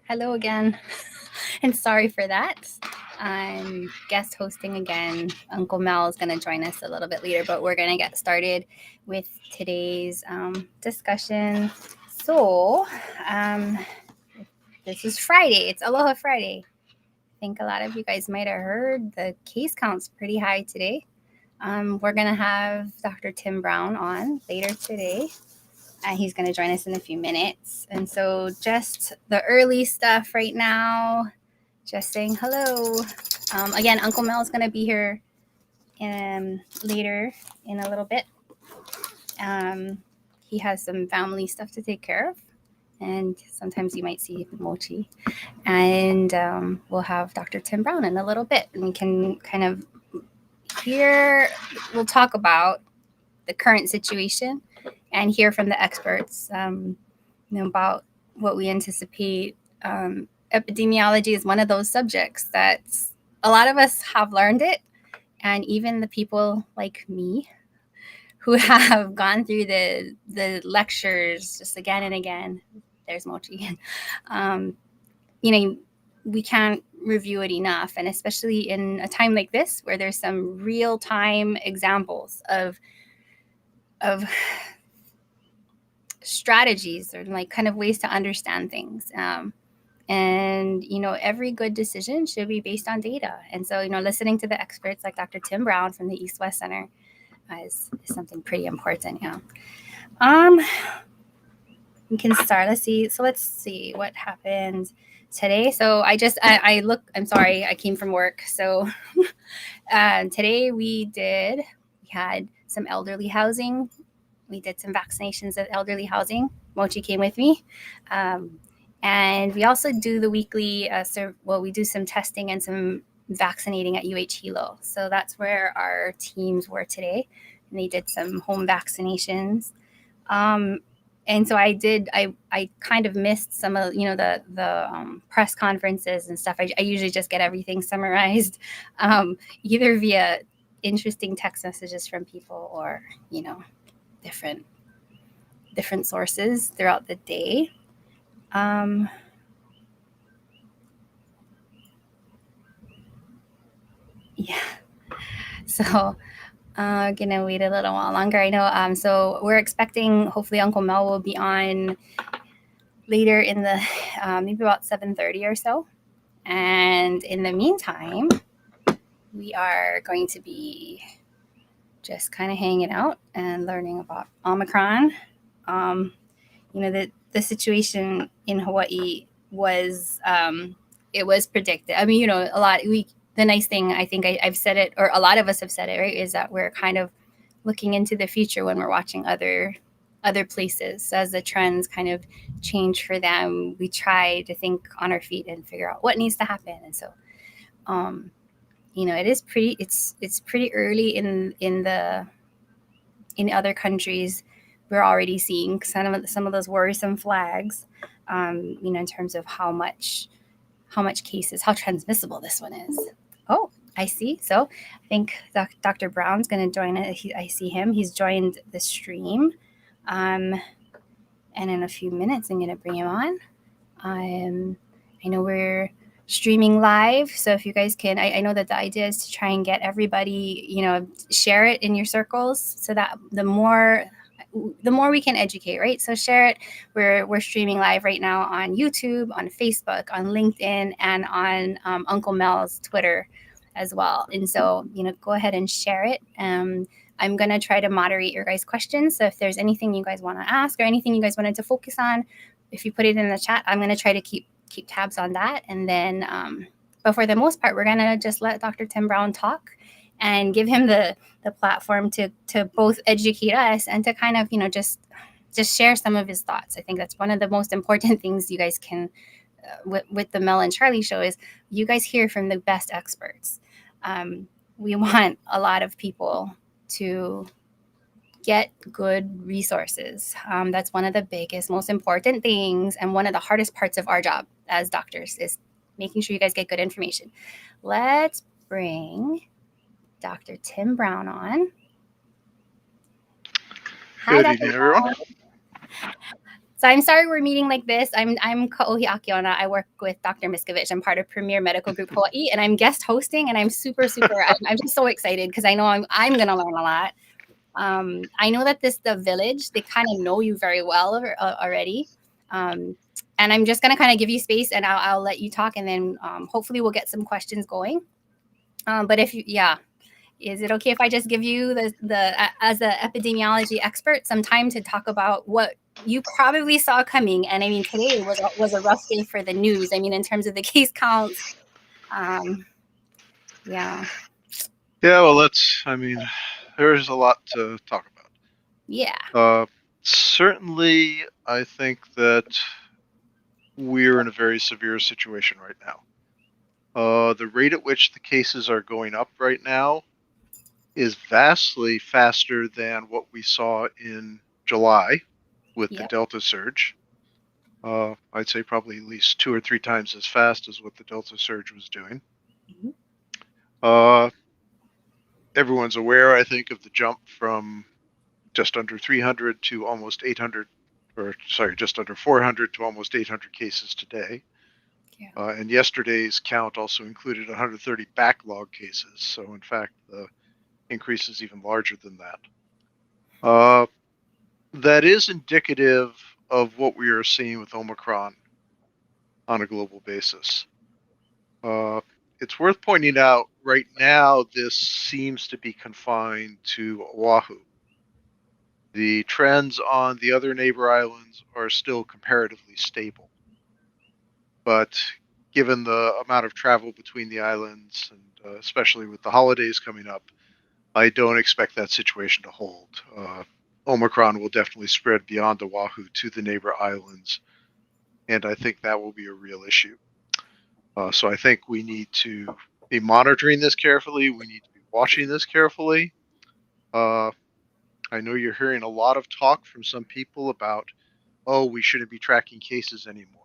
Hello again. And sorry for that. I'm guest hosting again. Uncle Mel is going to join us a little bit later, but we're going to get started with today's discussion. So, um, this is Friday. It's Aloha Friday. I think a lot of you guys might have heard the case count's pretty high today. We're going to have Dr. Tim Brown on later today. He's going to join us in a few minutes. And so just the early stuff right now, just saying hello. Again, Uncle Mel is going to be here later in a little bit. He has some family stuff to take care of. And sometimes you might see Mochi. And we'll have Dr. Tim Brown in a little bit. And we can kind of we'll talk about the current situation and hear from the experts about what we anticipate. Epidemiology is one of those subjects that a lot of us have learned it, and even the people like me who have gone through the lectures just again and again. There's Mochi. We can't review it enough, and especially in a time like this where there's some real-time examples of strategies or like kind of ways to understand things. And every good decision should be based on data. And so listening to the experts like Dr. Tim Brown from the East West Center is something pretty important. We can start. Let's see what happened today. So I'm sorry, I came from work. So today we had some elderly housing. We did some vaccinations at elderly housing. Mochi came with me. And we also do the weekly, we do some testing and some vaccinating at UH Hilo. So that's where our teams were today. And they did some home vaccinations. And so I kind of missed some of, the press conferences and stuff. I usually just get everything summarized, either via interesting text messages from people or, different sources throughout the day. Yeah. So gonna wait a little while longer. I know. So we're expecting hopefully Uncle Mel will be on later in the maybe about 7:30 or so. And in the meantime, we are going to be just kind of hanging out and learning about Omicron. The situation in Hawaii was it was predicted. I mean, a lot. The nice thing, I think I've said it, or a lot of us have said it, right, is that we're kind of looking into the future when we're watching other places. So as the trends kind of change for them, we try to think on our feet and figure out what needs to happen. And so, it is pretty. It's pretty early in other countries. We're already seeing some of those worrisome flags, in terms of how much cases, how transmissible this one is. Oh, I see. So I think Dr. Brown's going to join it. I see him. He's joined the stream. And in a few minutes, I'm going to bring him on. I know we're streaming live. So if you guys can, I know that the idea is to try and get everybody, share it in your circles so that the more we can educate, right? So share it. We're streaming live right now on YouTube, on Facebook, on LinkedIn, and on Uncle Mel's Twitter as well. And so, go ahead and share it. I'm going to try to moderate your guys' questions. So if there's anything you guys want to ask or anything you guys wanted to focus on, if you put it in the chat, I'm going to try to keep tabs on that. And then, but for the most part, we're going to just let Dr. Tim Brown talk and give him the platform to both educate us and to kind of, just share some of his thoughts. I think that's one of the most important things you guys can, with the Mel and Charlie show, is you guys hear from the best experts. We want a lot of people to get good resources. That's one of the biggest, most important things, and one of the hardest parts of our job as doctors is making sure you guys get good information. Let's bring Dr. Tim Brown on. Hi, Good Dr. evening, everyone. So I'm sorry we're meeting like this. I'm Kaohi Akiona. I work with Dr. Miskovich. I'm part of Premier Medical Group Hawaii, and I'm guest hosting. And I'm super. I'm just so excited because I know I'm going to learn a lot. I know that the village, they kind of know you very well already. And I'm just going to kind of give you space, and I'll let you talk, and then hopefully we'll get some questions going. But if you, yeah, is it okay if I just give you as an epidemiology expert some time to talk about what you probably saw coming? And I mean, today was a rough day for the news. I mean, in terms of the case counts. Yeah. Yeah, well, there's a lot to talk about. Yeah. Certainly, I think that we're in a very severe situation right now. The rate at which the cases are going up right now is vastly faster than what we saw in July with the Yep. Delta surge. I'd say probably at least 2 or 3 times as fast as what the Delta surge was doing. Mm-hmm. Uh, Everyone's aware, I think, of the jump from just under 300 to almost 800, or sorry, just under 400 to almost 800 cases today. Yeah. And yesterday's count also included 130 backlog cases. So, in fact, the increase is even larger than that. That is indicative of what we are seeing with Omicron on a global basis. It's worth pointing out right now, this seems to be confined to Oahu. The trends on the other neighbor islands are still comparatively stable. But given the amount of travel between the islands, and especially with the holidays coming up, I don't expect that situation to hold. Omicron will definitely spread beyond Oahu to the neighbor islands, and I think that will be a real issue. So I think we need to be monitoring this carefully. We need to be watching this carefully. I know you're hearing a lot of talk from some people about, oh, we shouldn't be tracking cases anymore.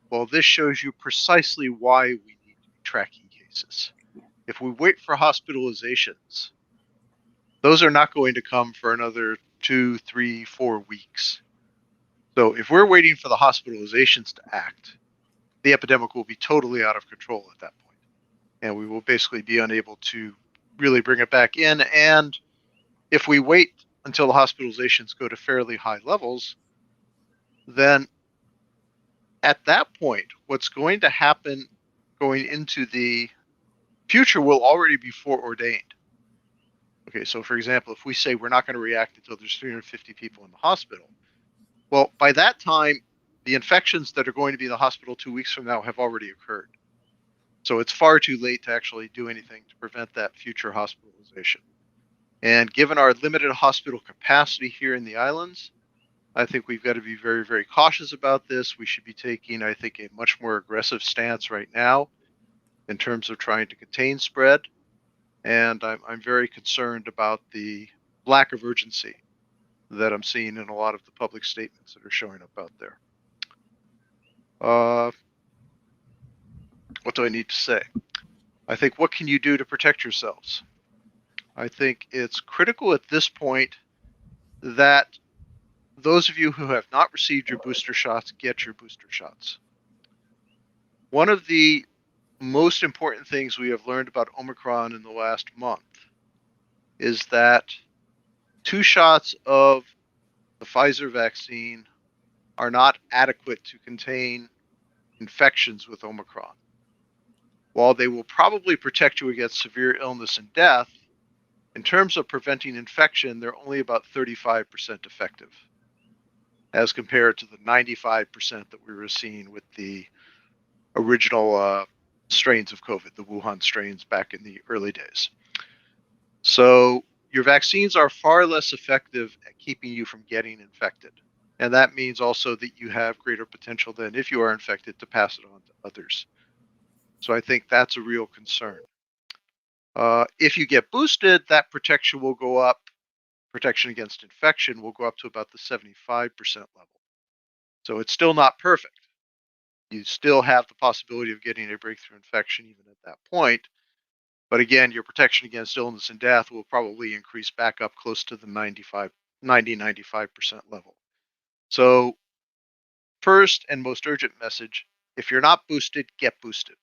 Well, this shows you precisely why we need to be tracking cases. If we wait for hospitalizations, those are not going to come for another 2, 3, 4 weeks. So if we're waiting for the hospitalizations to act, the epidemic will be totally out of control at that point. And we will basically be unable to really bring it back in. And if we wait until the hospitalizations go to fairly high levels, then at that point, what's going to happen going into the future will already be foreordained. Okay, so for example, if we say we're not going to react until there's 350 people in the hospital, well, by that time, the infections that are going to be in the hospital 2 weeks from now have already occurred. So it's far too late to actually do anything to prevent that future hospitalization. And given our limited hospital capacity here in the islands, I think we've got to be very, very cautious about this. We should be taking, I think, a much more aggressive stance right now in terms of trying to contain spread. And I'm very concerned about the lack of urgency that I'm seeing in a lot of the public statements that are showing up out there. What do I need to say? I think, what can you do to protect yourselves? I think it's critical at this point that those of you who have not received your booster shots get your booster shots. One of the most important things we have learned about Omicron in the last month is that 2 shots of the Pfizer vaccine are not adequate to contain infections with Omicron. While they will probably protect you against severe illness and death, in terms of preventing infection, they're only about 35% effective, as compared to the 95% that we were seeing with the original strains of COVID, the Wuhan strains back in the early days. So your vaccines are far less effective at keeping you from getting infected. And that means also that you have greater potential than, if you are infected, to pass it on to others. So I think that's a real concern. If you get boosted, that protection will go up. Protection against infection will go up to about the 75% level. So it's still not perfect. You still have the possibility of getting a breakthrough infection even at that point. But again, your protection against illness and death will probably increase back up close to the 90, 95% level. So first and most urgent message, if you're not boosted, get boosted.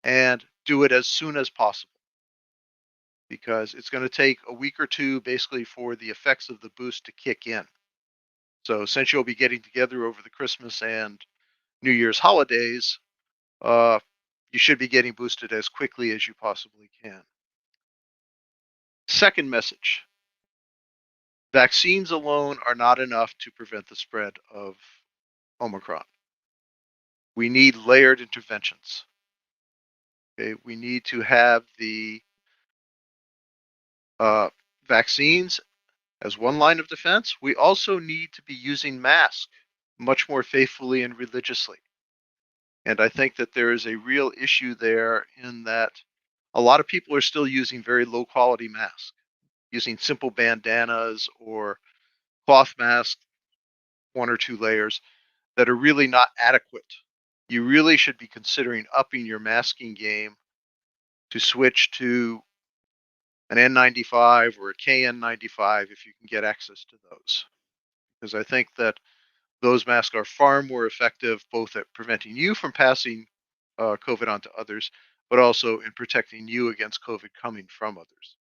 And do it as soon as possible, because it's going to take a week or two basically for the effects of the boost to kick in. So since you'll be getting together over the Christmas and New Year's holidays, you should be getting boosted as quickly as you possibly can. Second message, vaccines alone are not enough to prevent the spread of Omicron. We need layered interventions. Okay, we need to have the vaccines as one line of defense. We also need to be using masks much more faithfully and religiously. And I think that there is a real issue there in that a lot of people are still using very low quality masks, using simple bandanas or cloth masks, 1 or 2 layers, that are really not adequate. You really should be considering upping your masking game to switch to an N95 or a KN95 if you can get access to those. Because I think that those masks are far more effective both at preventing you from passing COVID on to others, but also in protecting you against COVID coming from others.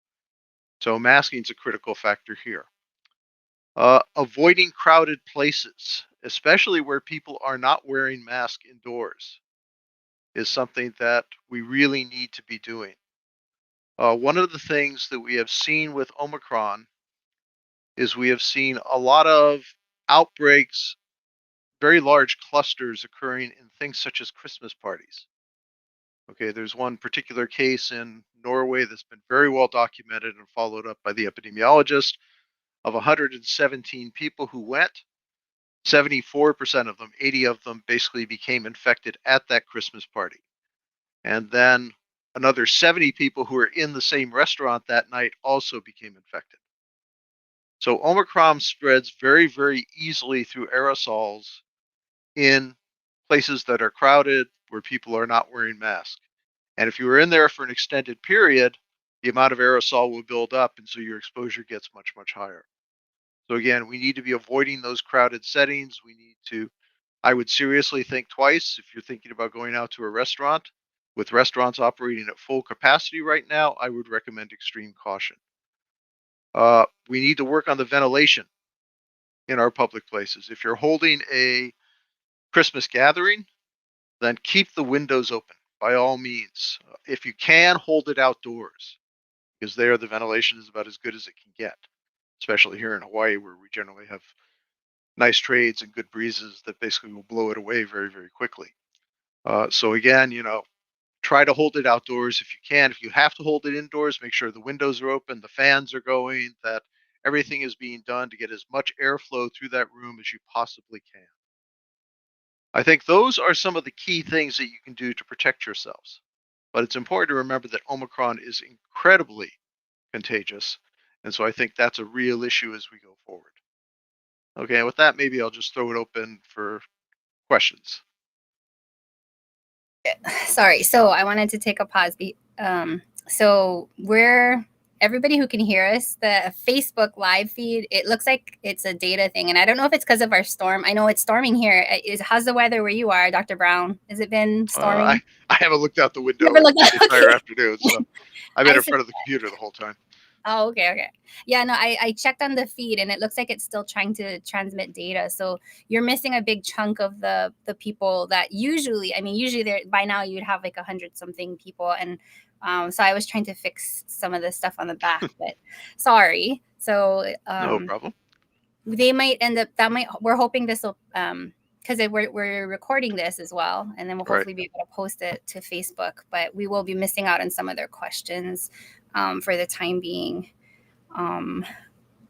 So masking is a critical factor here. Avoiding crowded places, especially where people are not wearing masks indoors, is something that we really need to be doing. One of the things that we have seen with Omicron is we have seen a lot of outbreaks, very large clusters occurring in things such as Christmas parties. Okay, there's one particular case in Norway that's been very well documented and followed up by the epidemiologist of 117 people who went. 74% of them, 80 of them basically became infected at that Christmas party. And then another 70 people who were in the same restaurant that night also became infected. So Omicron spreads very, very easily through aerosols in places that are crowded, where people are not wearing masks. And if you were in there for an extended period, the amount of aerosol will build up, and so your exposure gets much, much higher. So again, we need to be avoiding those crowded settings. We need to, I would seriously think twice if you're thinking about going out to a restaurant. With restaurants operating at full capacity right now, I would recommend extreme caution. We need to work on the ventilation in our public places. If you're holding a Christmas gathering, then keep the windows open by all means. If you can, hold it outdoors, because there the ventilation is about as good as it can get, especially here in Hawaii, where we generally have nice trades and good breezes that basically will blow it away very, very quickly. So again, try to hold it outdoors if you can. If you have to hold it indoors, make sure the windows are open, the fans are going, that everything is being done to get as much airflow through that room as you possibly can. I think those are some of the key things that you can do to protect yourselves. But it's important to remember that Omicron is incredibly contagious. And so I think that's a real issue as we go forward. Okay, and with that, maybe I'll just throw it open for questions. Sorry. So I wanted to take a pause. So we're everybody who can hear us, the Facebook live feed, it looks like it's a data thing. And I don't know if it's because of our storm. I know it's storming here. How's the weather where you are, Dr. Brown? Has it been storming? I haven't looked out the window Never looked out, the entire okay. afternoon, so I've been in front of the computer the whole time. Oh, okay. Yeah, no, I checked on the feed and it looks like it's still trying to transmit data. So you're missing a big chunk of the people that usually there by now you'd have like 100 something people. And so I was trying to fix some of the stuff on the back, but sorry. So no problem. They might end up we're hoping this will because we're recording this as well, and then we'll hopefully be able to post it to Facebook. But we will be missing out on some of their questions for the time being.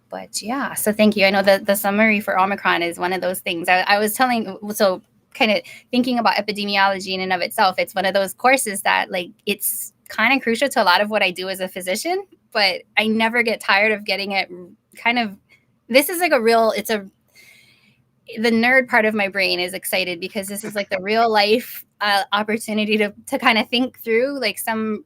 But yeah, so thank you. I know that the summary for Omicron is one of those things. I was kind of thinking about epidemiology in and of itself. It's one of those courses that it's kind of crucial to a lot of what I do as a physician, but I never get tired of getting it kind of. This is the nerd part of my brain is excited because this is like the real life opportunity to kind of think through like some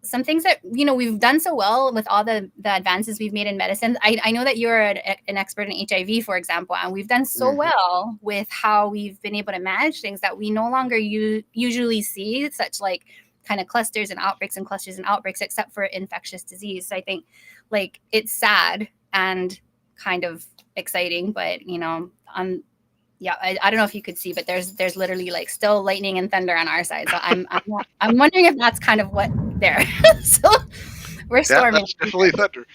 some things that we've done so well with all the advances we've made in medicine. I know that you're an expert in HIV, for example, and we've done so well with how we've been able to manage things that we no longer usually see such like kind of clusters and outbreaks, except for infectious disease. So I think like it's sad and kind of exciting, but yeah, I don't know if you could see, but there's literally like still lightning and thunder on our side. So I'm wondering if that's kind of what there. So we're storming. That's definitely thunder.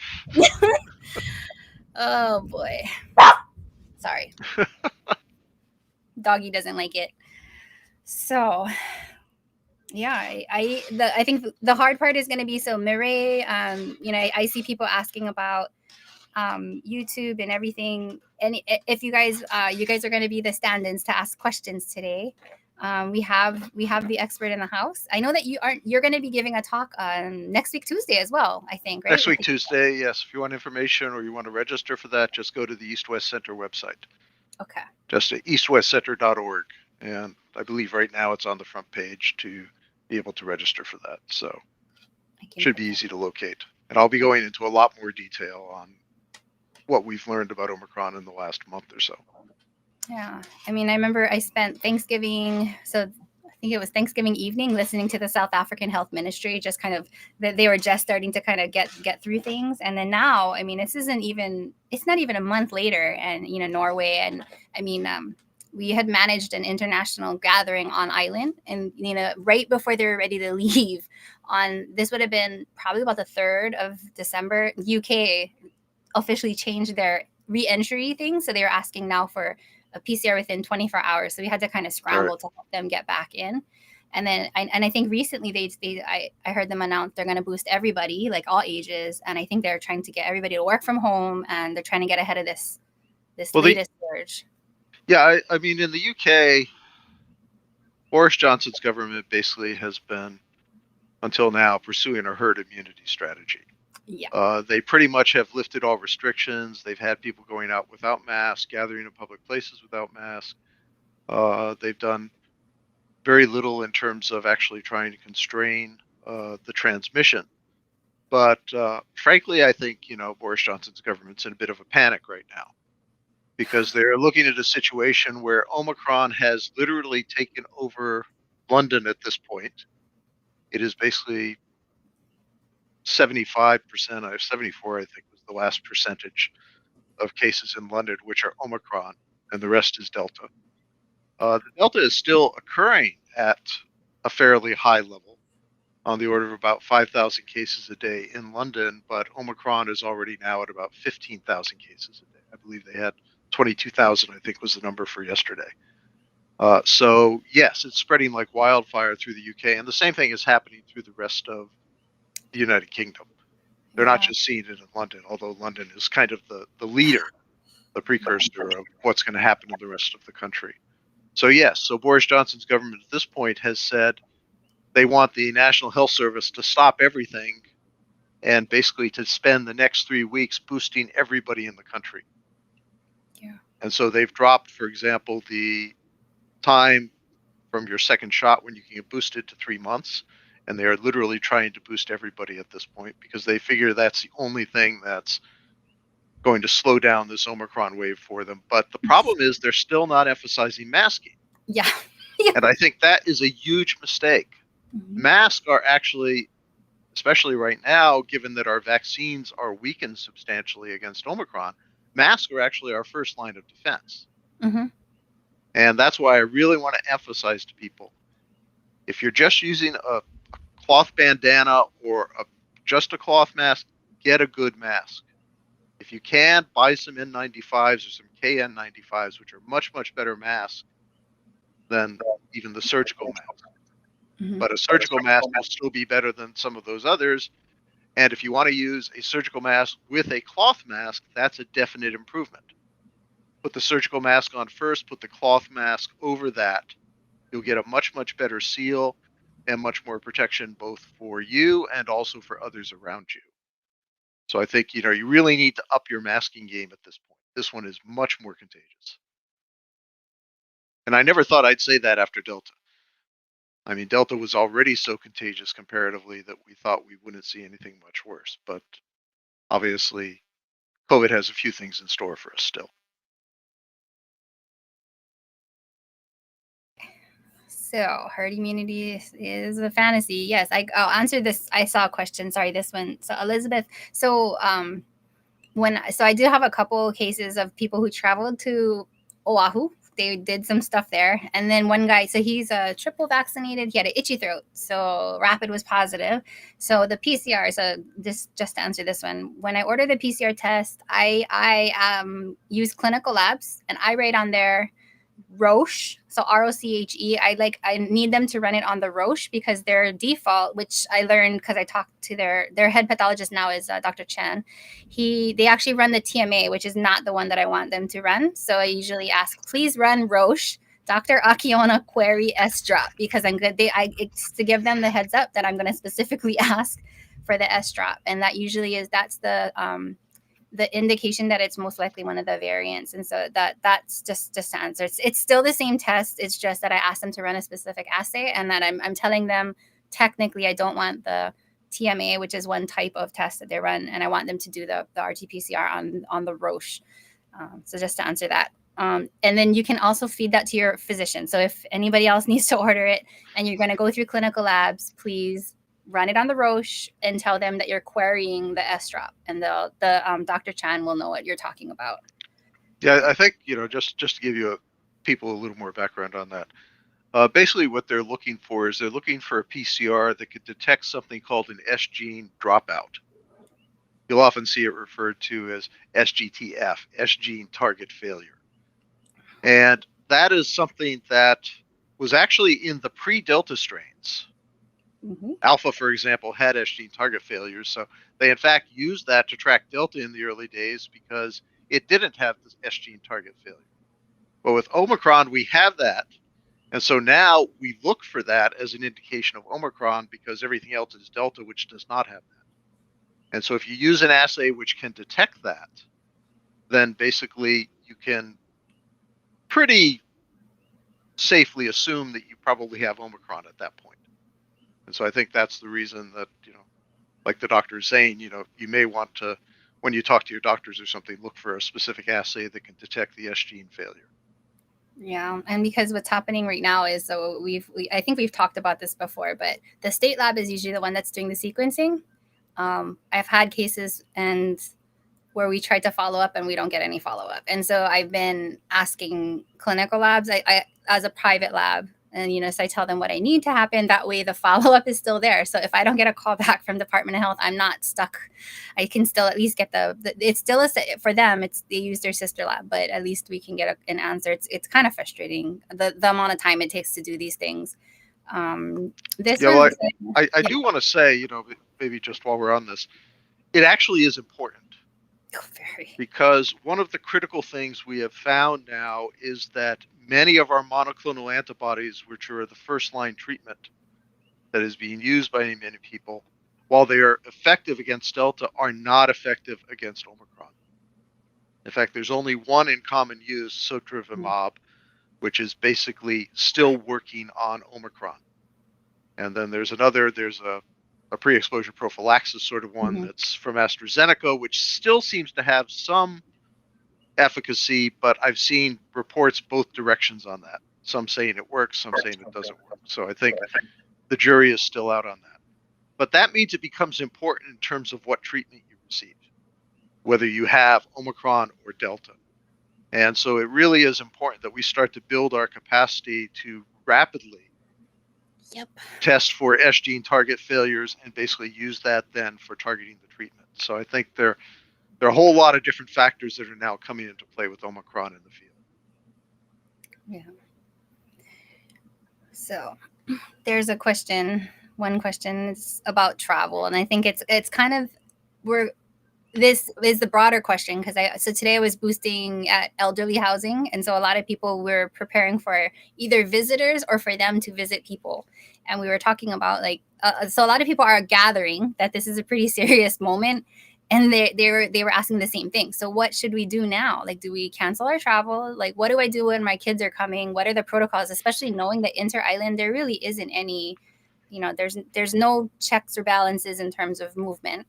Oh boy. Sorry. Doggy doesn't like it. So yeah, I think the hard part is going to be so Mireille. I see people asking about YouTube and everything. And if you guys are going to be the stand-ins to ask questions today, we have the expert in the house. I know that you're going to be giving a talk next week Tuesday as well, I think, right? Next week Tuesday, yes. If you want information or you want to register for that, just go to the East West Center website. Okay. Just at eastwestcenter.org, and I believe right now it's on the front page to be able to register for that. So it should be easy to locate. And I'll be going into a lot more detail on what we've learned about Omicron in the last month or so. Yeah. I mean, I remember I spent Thanksgiving, so I think it was Thanksgiving evening, listening to the South African Health Ministry, just kind of that they were just starting to kind of get through things. And then now, I mean, it's not even a month later, and Norway, and I mean, we had managed an international gathering on island, and right before they were ready to leave, on this would have been probably about the 3rd of December, UK officially changed their re-entry thing, so they were asking now for a PCR within 24 hours. So we had to kind of scramble to help them get back in. And then, I think recently I heard them announce they're going to boost everybody, like all ages. And I think they're trying to get everybody to work from home, and they're trying to get ahead of this latest surge. Yeah, I mean, in the UK, Boris Johnson's government basically has been, until now, pursuing a herd immunity strategy. Yeah. They pretty much have lifted all restrictions. They've had people going out without masks, gathering in public places without masks. They've done very little in terms of actually trying to constrain the transmission. But frankly, I think, Boris Johnson's government's in a bit of a panic right now, because they're looking at a situation where Omicron has literally taken over London at this point. It is basically 75%, 74, I think, was the last percentage of cases in London, which are Omicron, and the rest is Delta. The Delta is still occurring at a fairly high level, on the order of about 5,000 cases a day in London, but Omicron is already now at about 15,000 cases a day. I believe they had 22,000, I think was the number for yesterday. So yes, it's spreading like wildfire through the UK, and the same thing is happening through the rest of the United Kingdom. They're not just seeing it in London, although London is kind of the leader, the precursor of what's going to happen in the rest of the country. So yes, so Boris Johnson's government at this point has said they want the National Health Service to stop everything and basically to spend the next 3 weeks boosting everybody in the country. Yeah. And so they've dropped, for example, the time from your second shot when you can get boosted to 3 months. And they are literally trying to boost everybody at this point, because they figure that's the only thing that's going to slow down this Omicron wave for them. But the problem is they're still not emphasizing masking. Yeah. And I think that is a huge mistake. Mm-hmm. Masks are actually, especially right now, given that our vaccines are weakened substantially against Omicron, masks are actually our first line of defense. Mm-hmm. And that's why I really want to emphasize to people, if you're just using a cloth bandana or just a cloth mask, get a good mask. If you can, buy some N95s or some KN95s, which are much, much better masks than even the surgical mask. Mm-hmm. But a surgical mask will still be better than some of those others. And if you want to use a surgical mask with a cloth mask, that's a definite improvement. Put the surgical mask on first, put the cloth mask over that. You'll get a much, much better seal and much more protection, both for you and also for others around you. So I think, you really need to up your masking game at this point. This one is much more contagious. And I never thought I'd say that after Delta. I mean, Delta was already so contagious comparatively that we thought we wouldn't see anything much worse. But obviously, COVID has a few things in store for us still. So herd immunity is a fantasy. Yes, I'll answer this. I saw a question. Sorry, this one. So Elizabeth. So I do have a couple cases of people who traveled to Oahu. They did some stuff there, and then one guy. So he's triple vaccinated. He had an itchy throat. So rapid was positive. So the PCR. So this just to answer this one. When I order the PCR test, I use clinical labs, and I write on there Roche, so ROCHE. I need them to run it on the Roche because their default, which I learned because I talked to their head pathologist now is Dr. Chan. They actually run the TMA, which is not the one that I want them to run. So I usually ask, please run Roche. Dr. Akiona query S drop because I'm good. It's to give them the heads up that I'm going to specifically ask for the S drop, and that usually that's the indication that it's most likely one of the variants. And so that's just to answer. It's still the same test. It's just that I asked them to run a specific assay, and that I'm telling them technically I don't want the TMA, which is one type of test that they run, and I want them to do the RT-PCR on the Roche. So just to answer that. And then you can also feed that to your physician. So if anybody else needs to order it and you're going to go through clinical labs, please run it on the Roche and tell them that you're querying the S drop, and the Dr. Chan will know what you're talking about. Yeah, I think, just to give you people a little more background on that. Basically, what they're looking for is they're looking for a PCR that could detect something called an S gene dropout. You'll often see it referred to as SGTF, S gene target failure. And that is something that was actually in the pre-Delta strains. Mm-hmm. Alpha, for example, had S gene target failures. So they, in fact, used that to track Delta in the early days because it didn't have the S gene target failure. But with Omicron, we have that. And so now we look for that as an indication of Omicron because everything else is Delta, which does not have that. And so if you use an assay which can detect that, then basically you can pretty safely assume that you probably have Omicron at that point. And so I think that's the reason that, like the doctor is saying, you may want to, when you talk to your doctors or something, look for a specific assay that can detect the S gene failure. Yeah, and because what's happening right now is, so I think we've talked about this before, but the state lab is usually the one that's doing the sequencing. I've had cases where we tried to follow up and we don't get any follow up, and so I've been asking clinical labs, I as a private lab, and so I tell them what I need to happen. That way, the follow up is still there. So if I don't get a call back from Department of Health, I'm not stuck. I can still at least get it's still for them. They use their sister lab, but at least we can get an answer. It's kind of frustrating the amount of time it takes to do these things. I do want to say, maybe just while we're on this, it actually is important. Oh, very. Because one of the critical things we have found now is that many of our monoclonal antibodies, which are the first line treatment that is being used by many people, while they are effective against Delta, are not effective against Omicron. In fact, there's only one in common use, sotrovimab, which is basically still working on Omicron. And then there's a pre-exposure prophylaxis sort of one that's from AstraZeneca, which still seems to have some efficacy, but I've seen reports both directions on that. Some saying it works, some saying it doesn't work. So I think the jury is still out on that. But that means it becomes important in terms of what treatment you receive, whether you have Omicron or Delta. And so it really is important that we start to build our capacity to rapidly test for S gene target failures and basically use that then for targeting the treatment. So I think there are a whole lot of different factors that are now coming into play with Omicron in the field. Yeah. So there's a question. One question is about travel, and I think it's kind of this is the broader question because so today I was boosting at elderly housing, and so a lot of people were preparing for either visitors or for them to visit people, and we were talking about so a lot of people are gathering that this is a pretty serious moment, And they were asking the same thing. So what should we do now? Like, do we cancel our travel? Like, what do I do when my kids are coming? What are the protocols? Especially knowing that inter-island, there really isn't any, there's no checks or balances in terms of movement.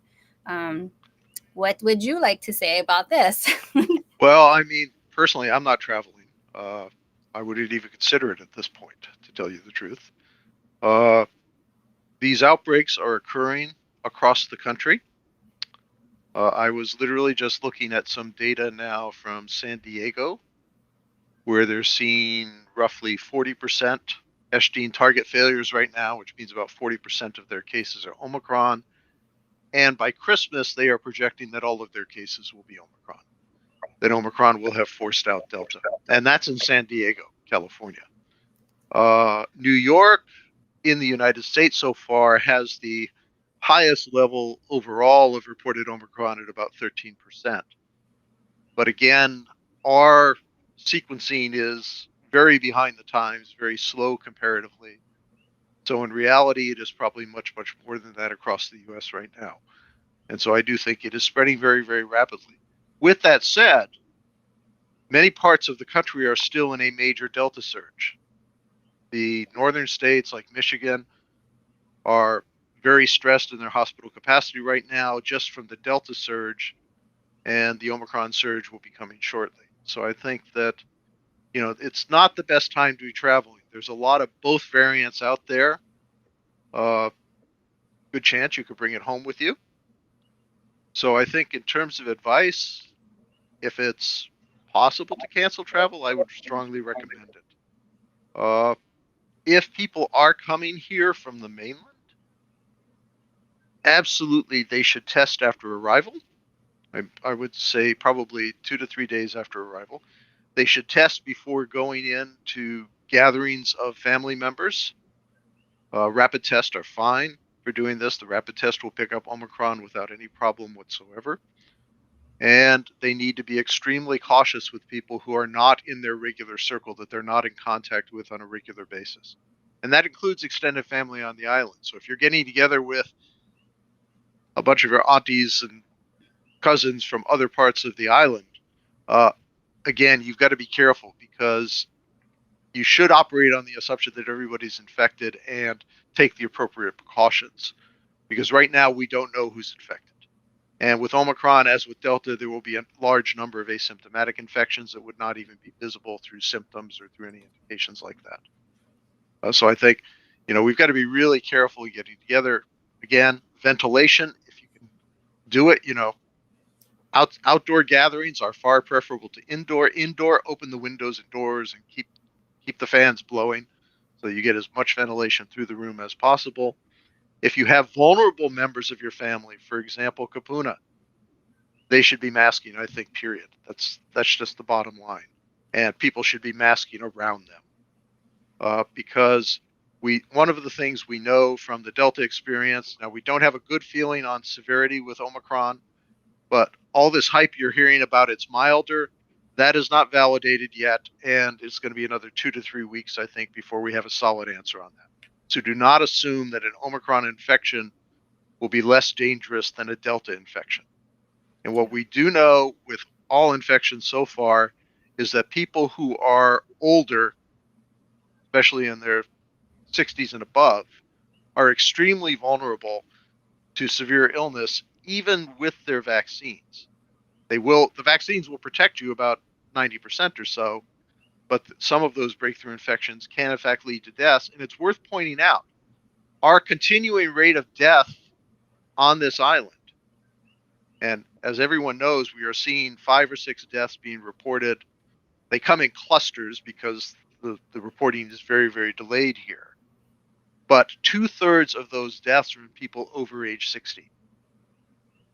What would you like to say about this? Well, I mean, personally, I'm not traveling. I wouldn't even consider it at this point, to tell you the truth. These outbreaks are occurring across the country. I was literally just looking at some data now from San Diego, where they're seeing roughly 40% S-gene target failures right now, which means about 40% of their cases are Omicron. And by Christmas, they are projecting that all of their cases will be Omicron. That Omicron will have forced out Delta. And that's in San Diego, California. New York, in the United States so far, has the highest level overall of reported Omicron at about 13%. But again, our sequencing is very behind the times, very slow comparatively. So in reality, it is probably much, much more than that across the US right now. And so I do think it is spreading very, very rapidly. With that said, many parts of the country are still in a major Delta surge. The northern states like Michigan are very stressed in their hospital capacity right now just from the Delta surge, and the Omicron surge will be coming shortly. So I think that, it's not the best time to be traveling. There's a lot of both variants out there. Good chance you could bring it home with you. So I think in terms of advice, if it's possible to cancel travel, I would strongly recommend it. If people are coming here from the mainland, absolutely they should test after arrival. I would say probably 2 to 3 days after arrival. They should test before going into gatherings of family members. Rapid tests are fine for doing this. The rapid test will pick up Omicron without any problem whatsoever. And they need to be extremely cautious with people who are not in their regular circle, that they're not in contact with on a regular basis. And that includes extended family on the island. So if you're getting together with a bunch of your aunties and cousins from other parts of the island, again, you've got to be careful because you should operate on the assumption that everybody's infected and take the appropriate precautions. Because right now we don't know who's infected. And with Omicron, as with Delta, there will be a large number of asymptomatic infections that would not even be visible through symptoms or through any indications like that. So I think, we've got to be really careful getting together. Again, ventilation, if you can do it, outdoor gatherings are far preferable to indoor. Indoor, open the windows and doors and keep the fans blowing so you get as much ventilation through the room as possible. If you have vulnerable members of your family, for example, Kapuna, they should be masking, I think, period. That's just the bottom line. And people should be masking around them. Because one of the things we know from the Delta experience, now we don't have a good feeling on severity with Omicron, but all this hype you're hearing about it's milder, that is not validated yet. And it's going to be another 2 to 3 weeks, I think, before we have a solid answer on that. So do not assume that an Omicron infection will be less dangerous than a Delta infection. And what we do know with all infections so far is that people who are older, especially in their 60s and above, are extremely vulnerable to severe illness, even with their vaccines. The vaccines will protect you about 90% or so, but some of those breakthrough infections can in fact lead to deaths. And it's worth pointing out, our continuing rate of death on this island, and as everyone knows, we are seeing 5 or 6 deaths being reported. They come in clusters because the reporting is very, very delayed here. But 2/3 of those deaths are in people over age 60.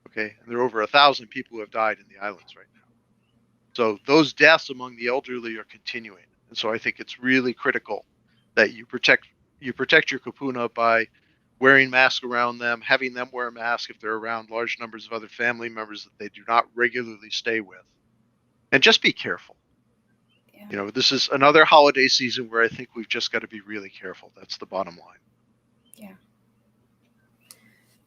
Okay, and there are over 1,000 people who have died in the islands right now. So those deaths among the elderly are continuing. And so I think it's really critical that you protect your kapuna by wearing masks around them, having them wear a mask if they're around large numbers of other family members that they do not regularly stay with. And just be careful. Yeah. This is another holiday season where I think we've just got to be really careful. That's the bottom line. Yeah.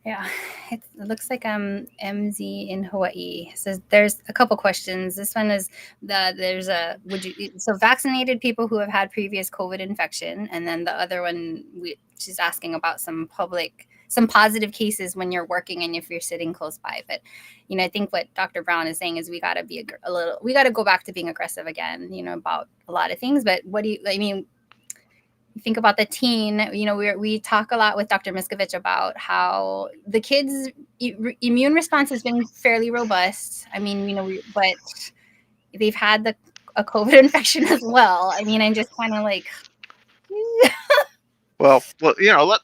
Yeah, it looks like MZ in Hawaii. So there's a couple questions. This one is there's a would you so vaccinated people who have had previous COVID infection, and then the other one she's asking about some positive cases when you're working and if you're sitting close by. But I think what Dr. Brown is saying is we got to be we got to go back to being aggressive again. About a lot of things. But what do you? I mean, think about the teen, we talk a lot with Dr. Miskovich about how the kids' immune response has been fairly robust. I mean, but they've had a COVID infection as well. I mean, I'm just kind of like, Well,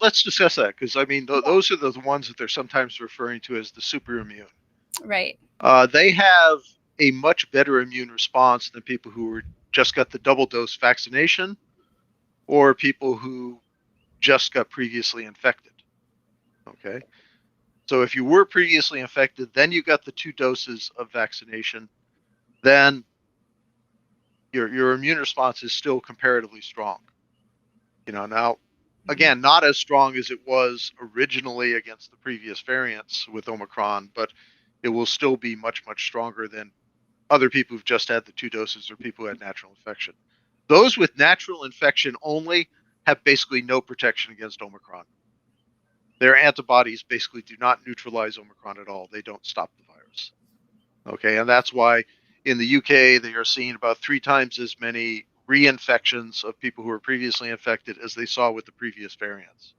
let's discuss that, because I mean, those are the ones that they're sometimes referring to as the super immune. right. They have a much better immune response than people who just got the double dose vaccination, or people who just got previously infected. Okay. So if you were previously infected, then you got the 2 doses of vaccination, then your immune response is still comparatively strong. Now, again, not as strong as it was originally against the previous variants with Omicron, but it will still be much, much stronger than other people who've just had the 2 doses or people who had natural infection. Those with natural infection only have basically no protection against Omicron. Their antibodies basically do not neutralize Omicron at all. They don't stop the virus. Okay, and that's why in the UK they are seeing about 3 times as many reinfections of people who were previously infected as they saw with the previous variants.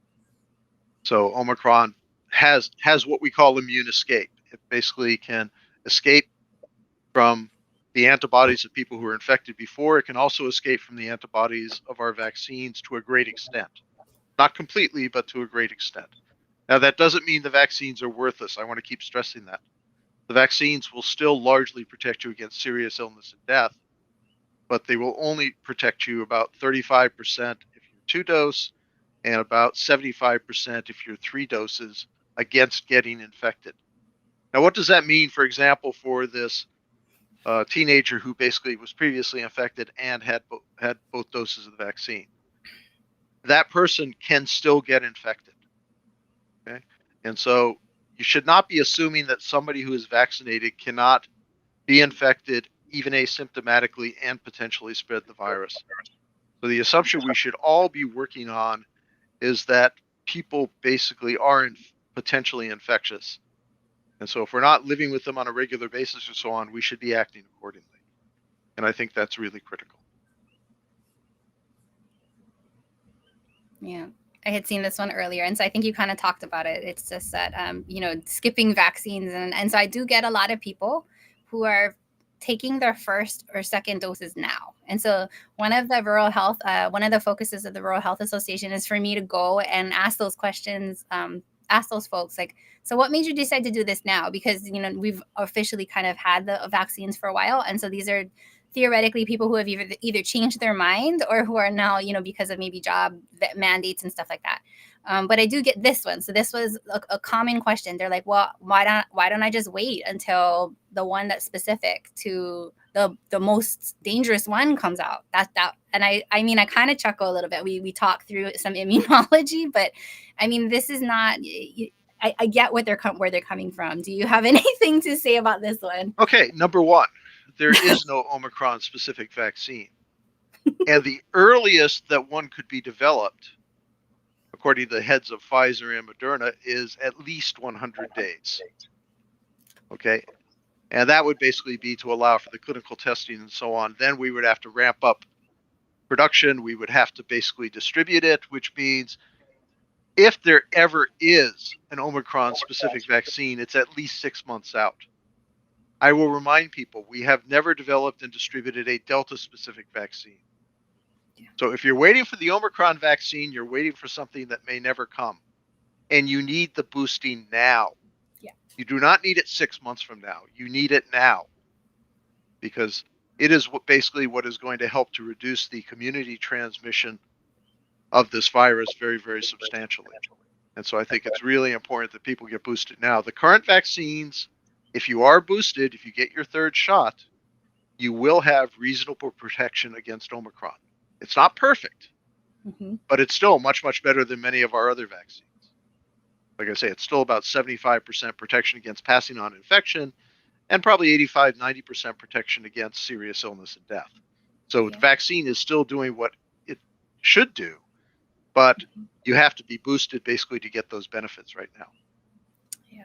So Omicron has what we call immune escape. It basically can escape from the antibodies of people who were infected before. It can also escape from the antibodies of our vaccines to a great extent. Not completely, but to a great extent. Now, that doesn't mean the vaccines are worthless. I want to keep stressing that. The vaccines will still largely protect you against serious illness and death, but they will only protect you about 35% if you're 2 dose and about 75% if you're 3 doses against getting infected. Now, what does that mean, for example, for this teenager who basically was previously infected and had both doses of the vaccine? That person can still get infected. Okay, and so you should not be assuming that somebody who is vaccinated cannot be infected even asymptomatically and potentially spread the virus. So the assumption we should all be working on is that people basically are potentially infectious. And so if we're not living with them on a regular basis or so on, we should be acting accordingly. And I think that's really critical. Yeah. I had seen this one earlier, and so I think you kind of talked about it. It's just that skipping vaccines, and so I do get a lot of people who are taking their first or second doses now. And so one of the focuses of the Rural Health Association is for me to go and ask those questions, ask those folks like, so what made you decide to do this now? Because we've officially kind of had the vaccines for a while, and so these are theoretically people who have either changed their mind or who are now, because of maybe job mandates and stuff like that. But I do get this one. So this was a common question. They're like, well, why don't I just wait until the one that's specific to the most dangerous one comes out? And I mean, I kind of chuckle a little bit. We talk through some immunology, but I mean, this is not. I get where they're coming from. Do you have anything to say about this one? Okay, number one, there is no Omicron specific vaccine. And the earliest that one could be developed, according to the heads of Pfizer and Moderna, is at least 100 days. Okay, and that would basically be to allow for the clinical testing and so on. Then we would have to ramp up production. We would have to basically distribute it, which means if there ever is an Omicron specific vaccine, it's at least 6 months out. I will remind people, we have never developed and distributed a Delta specific vaccine. So if you're waiting for the Omicron vaccine, you're waiting for something that may never come. And you need the boosting now. Yeah. You do not need it 6 months from now. You need it now, because it is basically what is going to help to reduce the community transmission of this virus very, very substantially. And so I think it's really important that people get boosted now. The current vaccines, if you are boosted, if you get your 3rd shot, you will have reasonable protection against Omicron. It's not perfect, but it's still much, much better than many of our other vaccines. Like I say, it's still about 75% protection against passing on infection and probably 85, 90% protection against serious illness and death. So the Yeah. vaccine is still doing what it should do, but you have to be boosted basically to get those benefits right now. Yeah.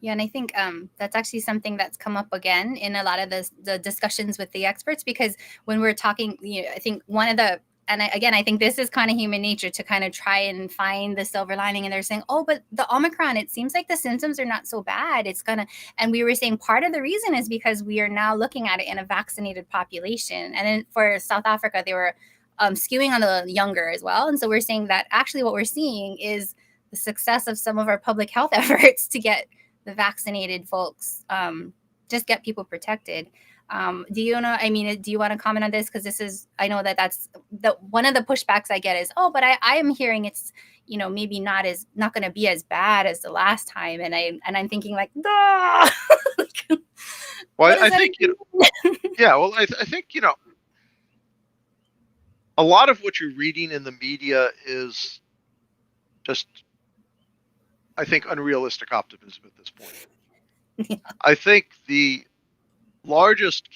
Yeah, and I think that's actually something that's come up again in a lot of the discussions with the experts, because when we're talking, I think one of the, and again, I think this is kind of human nature to kind of try and find the silver lining. And they're saying, oh, but the Omicron, it seems like the symptoms are not so bad. It's gonna, and we were saying part of the reason is because we are now looking at it in a vaccinated population. And then for South Africa, they were skewing on the younger as well. And so we're saying that actually what we're seeing is the success of some of our public health efforts to get the vaccinated folks, just get people protected. Do you know, I mean, do you want to comment on this? Because this is, I know that that's the one of the pushbacks I get is, oh, but I am hearing it's, maybe not going to be as bad as the last time. And I'm thinking like, duh! Well, What I does that think, mean? yeah, well, I think, a lot of what you're reading in the media is just, I think, unrealistic optimism at this point. Yeah. I think the largest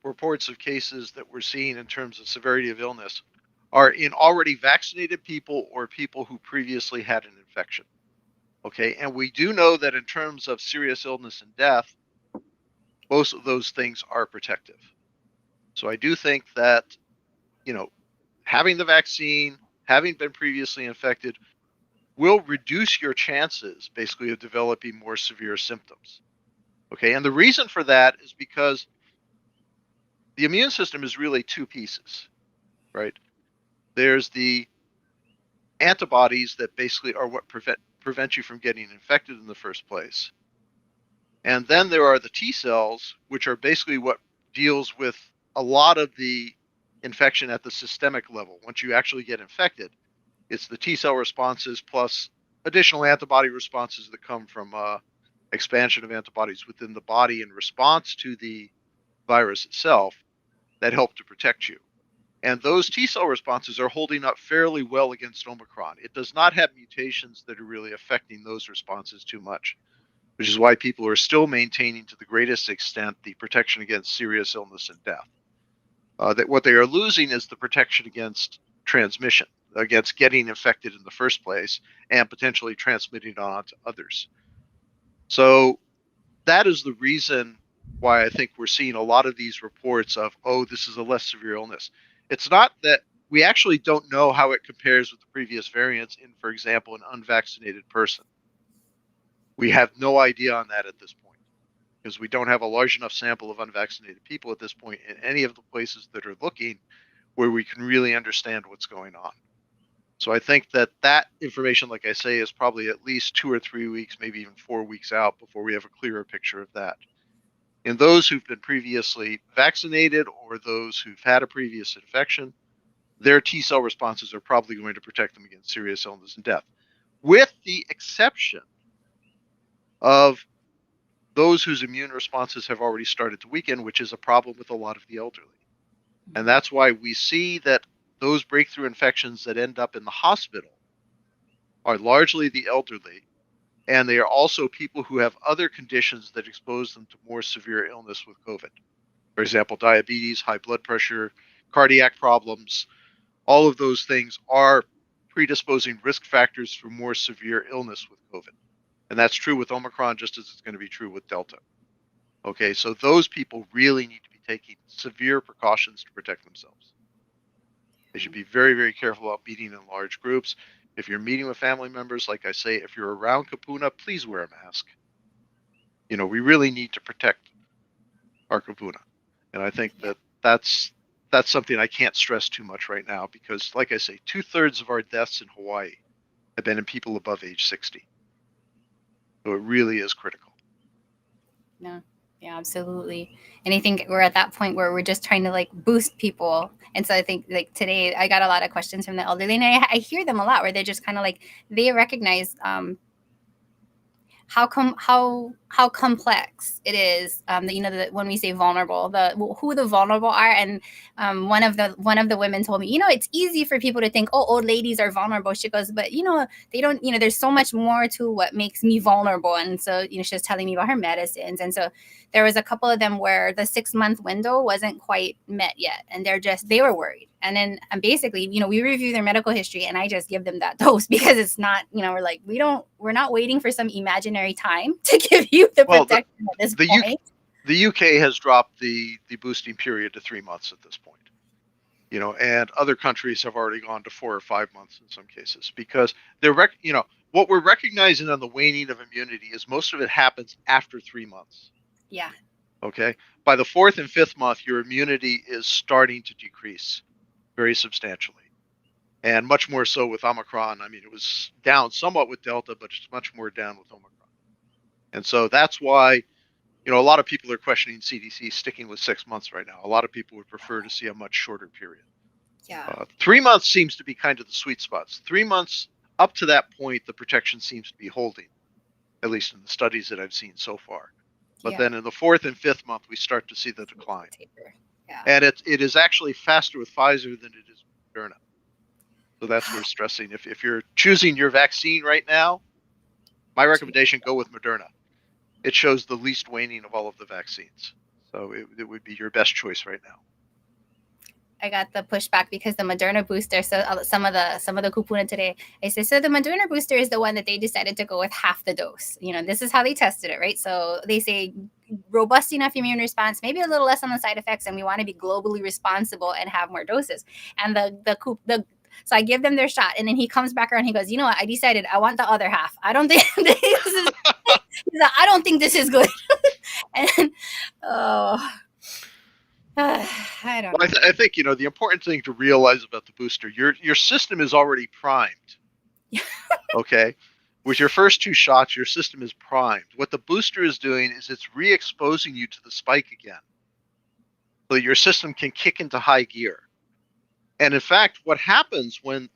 reports of cases that we're seeing in terms of severity of illness are in already vaccinated people or people who previously had an infection. Okay, and we do know that in terms of serious illness and death, most of those things are protective. So I do think that, having the vaccine, having been previously infected, will reduce your chances basically of developing more severe symptoms. Okay, and the reason for that is because the immune system is really two pieces, right? There's the antibodies that basically are what prevent you from getting infected in the first place. And then there are the T cells, which are basically what deals with a lot of the infection at the systemic level. Once you actually get infected, it's the T cell responses plus additional antibody responses that come from expansion of antibodies within the body in response to the virus itself that help to protect you. And those T cell responses are holding up fairly well against Omicron. It does not have mutations that are really affecting those responses too much, which is why people are still maintaining to the greatest extent the protection against serious illness and death. That what they are losing is the protection against transmission, against getting infected in the first place and potentially transmitting it on to others. So that is the reason why I think we're seeing a lot of these reports of, oh, this is a less severe illness. It's not that we actually don't know how it compares with the previous variants in, for example, an unvaccinated person. We have no idea on that at this point because we don't have a large enough sample of unvaccinated people at this point in any of the places that are looking where we can really understand what's going on. So I think that information, like I say, is probably at least 2 or 3 weeks, maybe even 4 weeks out before we have a clearer picture of that. In those who've been previously vaccinated or those who've had a previous infection, their T cell responses are probably going to protect them against serious illness and death, with the exception of those whose immune responses have already started to weaken, which is a problem with a lot of the elderly. And that's why we see that those breakthrough infections that end up in the hospital are largely the elderly, and they are also people who have other conditions that expose them to more severe illness with COVID. For example, diabetes, high blood pressure, cardiac problems, all of those things are predisposing risk factors for more severe illness with COVID. And that's true with Omicron, just as it's going to be true with Delta. Okay, so those people really need to be taking severe precautions to protect themselves. They should be very, very careful about meeting in large groups. If you're meeting with family members, like I say, if you're around Kapuna, please wear a mask. We really need to protect our Kapuna. And I think that's something I can't stress too much right now because, like I say, 2/3 of our deaths in Hawaii have been in people above age 60. So it really is critical. No. Yeah, absolutely. And I think we're at that point where we're just trying to like boost people. And so I think like today I got a lot of questions from the elderly, and I hear them a lot where they're just kind of like they recognize how complex it is. When we say vulnerable, who the vulnerable are, and one of the women told me, it's easy for people to think, oh, old ladies are vulnerable. She goes, but they don't. There's so much more to what makes me vulnerable. And so she was telling me about her medicines, and so there was a couple of them where the 6-month window wasn't quite met yet, and they were worried. And then basically, we review their medical history, and I just give them that dose because it's not, we're like, we're not waiting for some imaginary time to give you the protection at this point. The UK has dropped the boosting period to 3 months at this point. And other countries have already gone to 4 or 5 months in some cases, because what we're recognizing on the waning of immunity is most of it happens after 3 months. Yeah. Okay. By the 4th and 5th month, your immunity is starting to decrease very substantially, and much more so with Omicron. I mean, it was down somewhat with Delta, but it's much more down with Omicron. And so that's why, a lot of people are questioning CDC sticking with 6 months right now. A lot of people would prefer to see a much shorter period. Yeah. 3 months seems to be kind of the sweet spots. 3 months up to that point, the protection seems to be holding, at least in the studies that I've seen so far. But then in the 4th and 5th month, we start to see the decline. Yeah. And it is actually faster with Pfizer than it is with Moderna. So that's worth stressing. If you're choosing your vaccine right now, my recommendation, go with Moderna. It shows the least waning of all of the vaccines. So it would be your best choice right now. I got the pushback because the Moderna booster. So some of the kupuna today, I said, so the Moderna booster is the one that they decided to go with half the dose. This is how they tested it, right? So they say robust enough immune response, maybe a little less on the side effects, and we want to be globally responsible and have more doses. And so I give them their shot, and then he comes back around. He goes, you know what? I decided I want the other half. I don't think this is. He's like, I don't think this is good. And I don't know. I think the important thing to realize about the booster, your system is already primed. Okay, with your first 2 shots, your system is primed. What the booster is doing is it's re-exposing you to the spike again, so your system can kick into high gear. And in fact, what happens when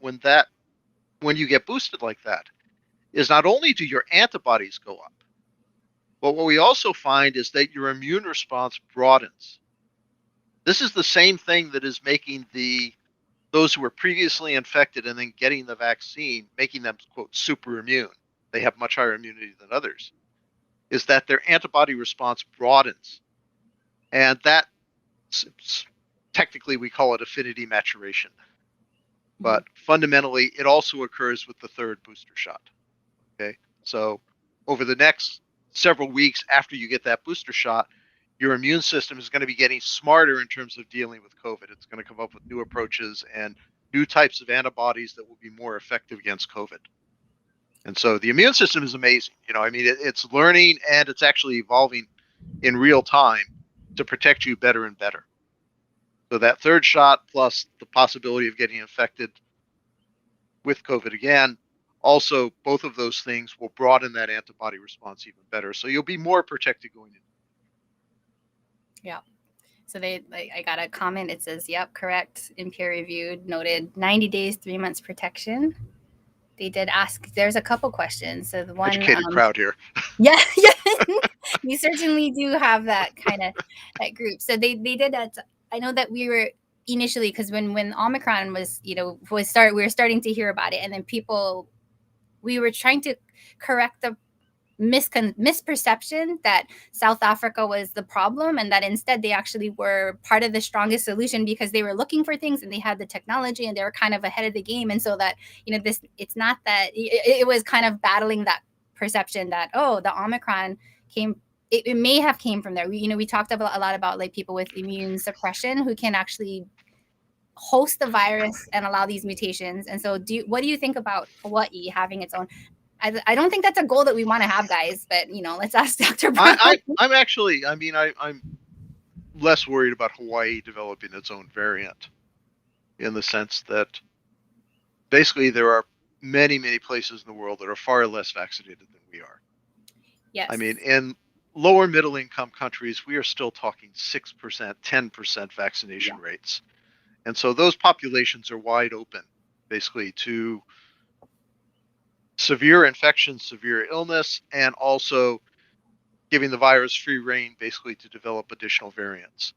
you get boosted like that is not only do your antibodies go up, but what we also find is that your immune response broadens. This is the same thing that is making those who were previously infected and then getting the vaccine, making them, quote, super immune. They have much higher immunity than others, is that their antibody response broadens. And that, technically, we call it affinity maturation. But fundamentally, it also occurs with the 3rd booster shot. Okay. So over the next several weeks after you get that booster shot, your immune system is going to be getting smarter in terms of dealing with COVID. It's going to come up with new approaches and new types of antibodies that will be more effective against COVID. And so the immune system is amazing. It's learning, and it's actually evolving in real time to protect you better and better. So that 3rd shot, plus the possibility of getting infected with COVID again, also both of those things will broaden that antibody response even better. So you'll be more protected going in. Yeah. So I got a comment. It says, yep, correct. In peer reviewed, noted 90 days, 3 months protection. They did ask, there's a couple questions. So the one educated crowd here. Yeah. You certainly do have that kind of that group. So they did that. I know that we were initially, because when Omicron was, we were starting to hear about it, and then we were trying to correct the misperception that South Africa was the problem, and that instead they actually were part of the strongest solution because they were looking for things and they had the technology and they were kind of ahead of the game. And so that, it's not that it was kind of battling that perception that, oh, the Omicron came, it may have came from there. We talked a lot about like people with immune suppression who can actually host the virus and allow these mutations. And so what do you think about Hawaii having its own? I don't think that's a goal that we want to have, guys, but let's ask Dr. Brown. I'm less worried about Hawaii developing its own variant, in the sense that basically there are many, many places in the world that are far less vaccinated than we are. Yes. In lower middle income countries, we are still talking 6%, 10% vaccination rates. And so those populations are wide open, basically, to severe infection, severe illness, and also giving the virus free rein basically to develop additional variants.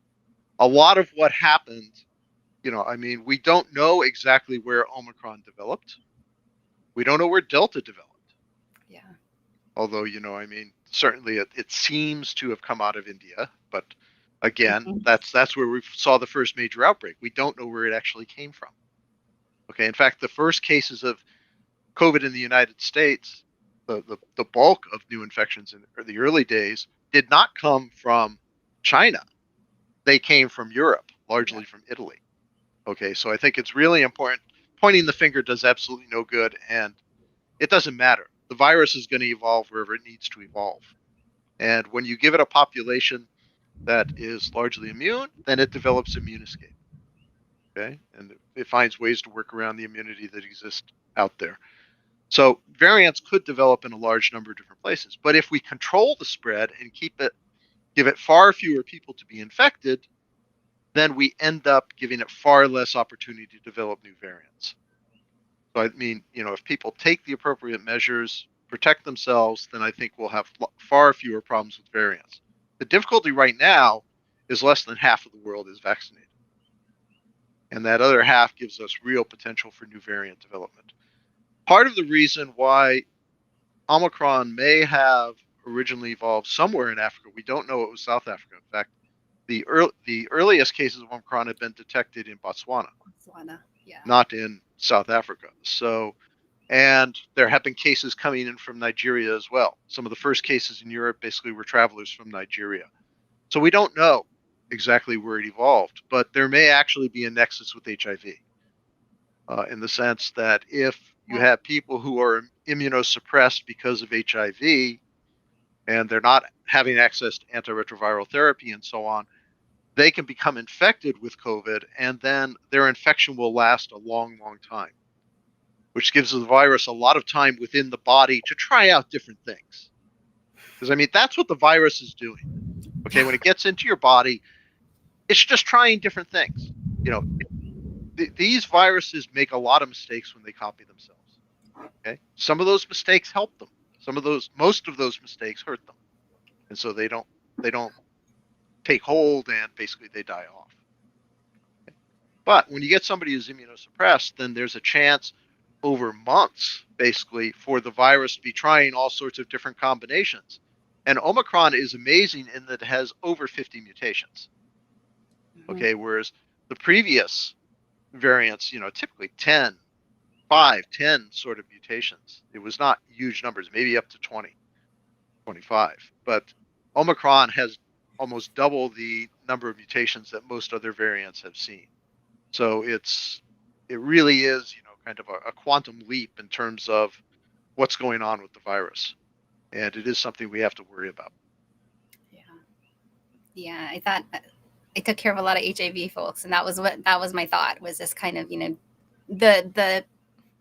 A lot of what happened, I mean, we don't know exactly where Omicron developed. We don't know where Delta developed. Yeah. Although, I mean, certainly it seems to have come out of India, but again, Mhm. that's where we saw the first major outbreak. We don't know where it actually came from. Okay, in fact, the first cases of COVID in the United States, the bulk of new infections in the early days did not come from China. They came from Europe, Yeah. largely from Italy. Okay, so I think it's really important. Pointing the finger does absolutely no good, and it doesn't matter. The virus is going to evolve wherever it needs to evolve. And when you give it a population that is largely immune, then it develops immune escape. Okay, and it finds ways to work around the immunity that exists out there. So variants could develop in a large number of different places. But if we control the spread and give it far fewer people to be infected, then we end up giving it far less opportunity to develop new variants. So I mean, if people take the appropriate measures, protect themselves, then I think we'll have far fewer problems with variants. The difficulty right now is less than half of the world is vaccinated. And that other half gives us real potential for new variant development. Part of the reason why Omicron may have originally evolved somewhere in Africa, we don't know it was South Africa. In fact, the earliest cases of Omicron have been detected in Botswana, Botswana. Yeah. not in South Africa. So, and there have been cases coming in from Nigeria as well. Some of the first cases in Europe basically were travelers from Nigeria. So we don't know exactly where it evolved, but there may actually be a nexus with HIV, in the sense that if you Wow. have people who are immunosuppressed because of HIV and they're not having access to antiretroviral therapy and so on, they can become infected with COVID, and then their infection will last a long, long time, which gives the virus a lot of time within the body to try out different things. Because, I mean, that's what the virus is doing. Okay, when it gets into your body, it's just trying different things. You know, these viruses make a lot of mistakes when they copy themselves. Okay, some of those mistakes help them. Most of those mistakes hurt them, and so they don't take hold, and basically they die off. But when you get somebody who's immunosuppressed, then there's a chance over months, basically, for the virus to be trying all sorts of different combinations. And Omicron is amazing in that it has over 50 mutations. Mhm. Okay, whereas the previous variants, typically 10, 5, 10 sort of mutations. It was not huge numbers, maybe up to 20, 25. But Omicron has almost double the number of mutations that most other variants have seen. So it really is, kind of a quantum leap in terms of what's going on with the virus. And it is something we have to worry about. Yeah. Yeah. I thought I took care of a lot of HIV folks, and that was my thought, was this kind of, the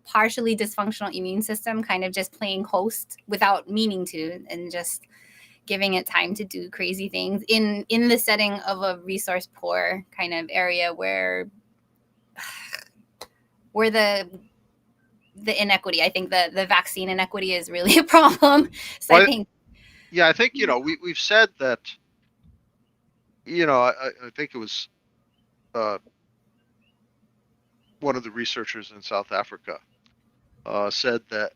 partially dysfunctional immune system kind of just playing host without meaning to, and just giving it time to do crazy things in the setting of a resource poor kind of area where the inequity, I think the vaccine inequity is really a problem. So I Well, think, yeah, I think, we've said that, I think it was uh, one of the researchers in South Africa said that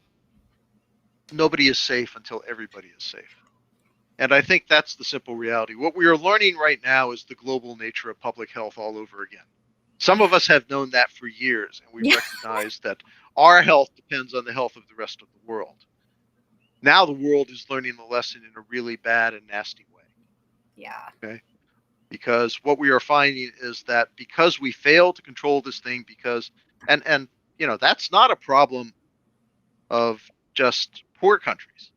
nobody is safe until everybody is safe. And I think that's the simple reality. What we are learning right now is the global nature of public health all over again. Some yeah. of us have known that for years, and we Yeah. recognize that our health depends on the health of the rest of the world. Now the world is learning the lesson in a really bad and nasty way. Yeah. Okay. Because what we are finding is that because we fail to control this thing, and that's not a problem of just poor countries.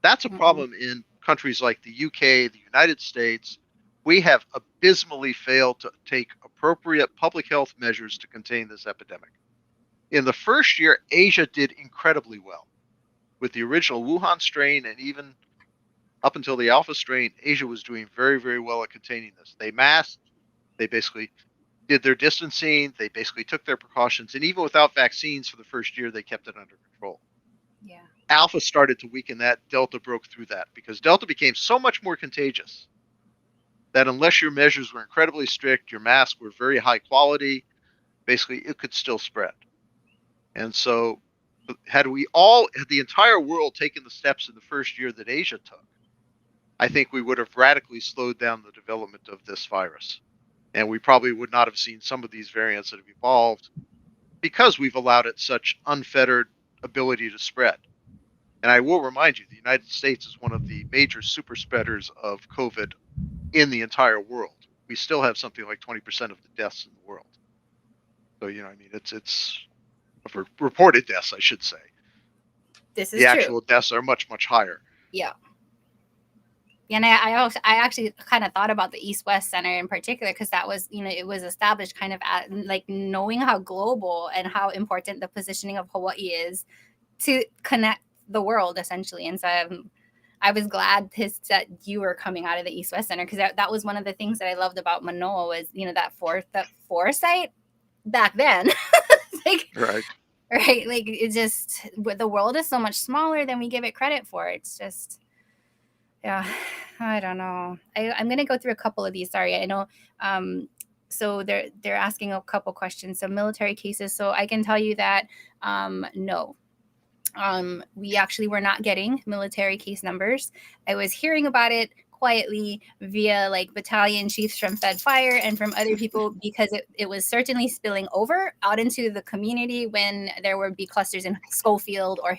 That's a Mm-mm. problem in countries like the UK, the United States. We have abysmally failed to take appropriate public health measures to contain this epidemic. In the first year, Asia did incredibly well with the original Wuhan strain, and even up until the Alpha strain, Asia was doing very, very well at containing this. They masked, they basically did their distancing, they basically took their precautions, and even without vaccines for the first year, they kept it under control. Yeah. Alpha started to weaken that, Delta broke through that because Delta became so much more contagious that unless your measures were incredibly strict, your masks were very high quality, basically it could still spread. And so had the entire world taken the steps in the first year that Asia took, I think we would have radically slowed down the development of this virus. And we probably would not have seen some of these variants that have evolved because we've allowed it such unfettered ability to spread. And I will remind you, the United States is one of the major super spreaders of COVID in the entire world. We still have something like 20% of the deaths in the world. So, I mean, it's reported deaths, I should say. This is The true. actual deaths are much, much higher. Yeah. And I actually kind of thought about the East West Center in particular because that was, it was established kind of at, like, knowing how global and how important the positioning of Hawaii is to connect the world essentially. And so I was glad that you were coming out of the East West Center because that was one of the things that I loved about Manoa was, that foresight back then. Like, right. Like the world is so much smaller than we give it credit for. It's just, yeah, I don't know. I'm gonna go through a couple of these. Sorry, I know. So they're asking a couple questions. So military cases. So I can tell you that no. We actually were not getting military case numbers. I was hearing about it quietly via like battalion chiefs from Fed Fire and from other people because it was certainly spilling over out into the community when there would be clusters in Schofield or,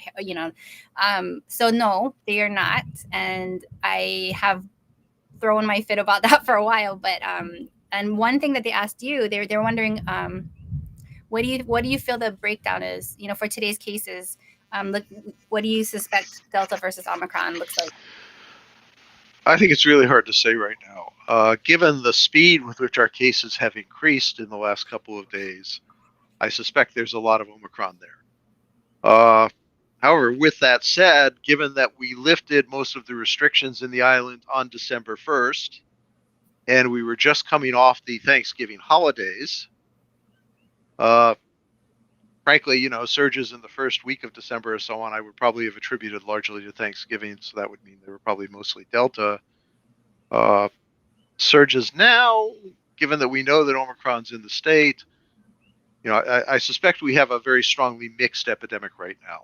so no, they are not. And I have thrown my fit about that for a while. But, and one thing that they asked you, they're wondering, what do you feel the breakdown is, for today's cases? Look, what do you suspect Delta versus Omicron looks like? I think it's really hard to say right now. Given the speed with which our cases have increased in the last couple of days, I suspect there's a lot of Omicron there. However, with that said, given that we lifted most of the restrictions in the island on December 1st, and we were just coming off the Thanksgiving holidays, frankly, surges in the first week of December or so on, I would probably have attributed largely to Thanksgiving, so that would mean they were probably mostly Delta. Surges now, given that we know that Omicron's in the state, I suspect we have a very strongly mixed epidemic right now.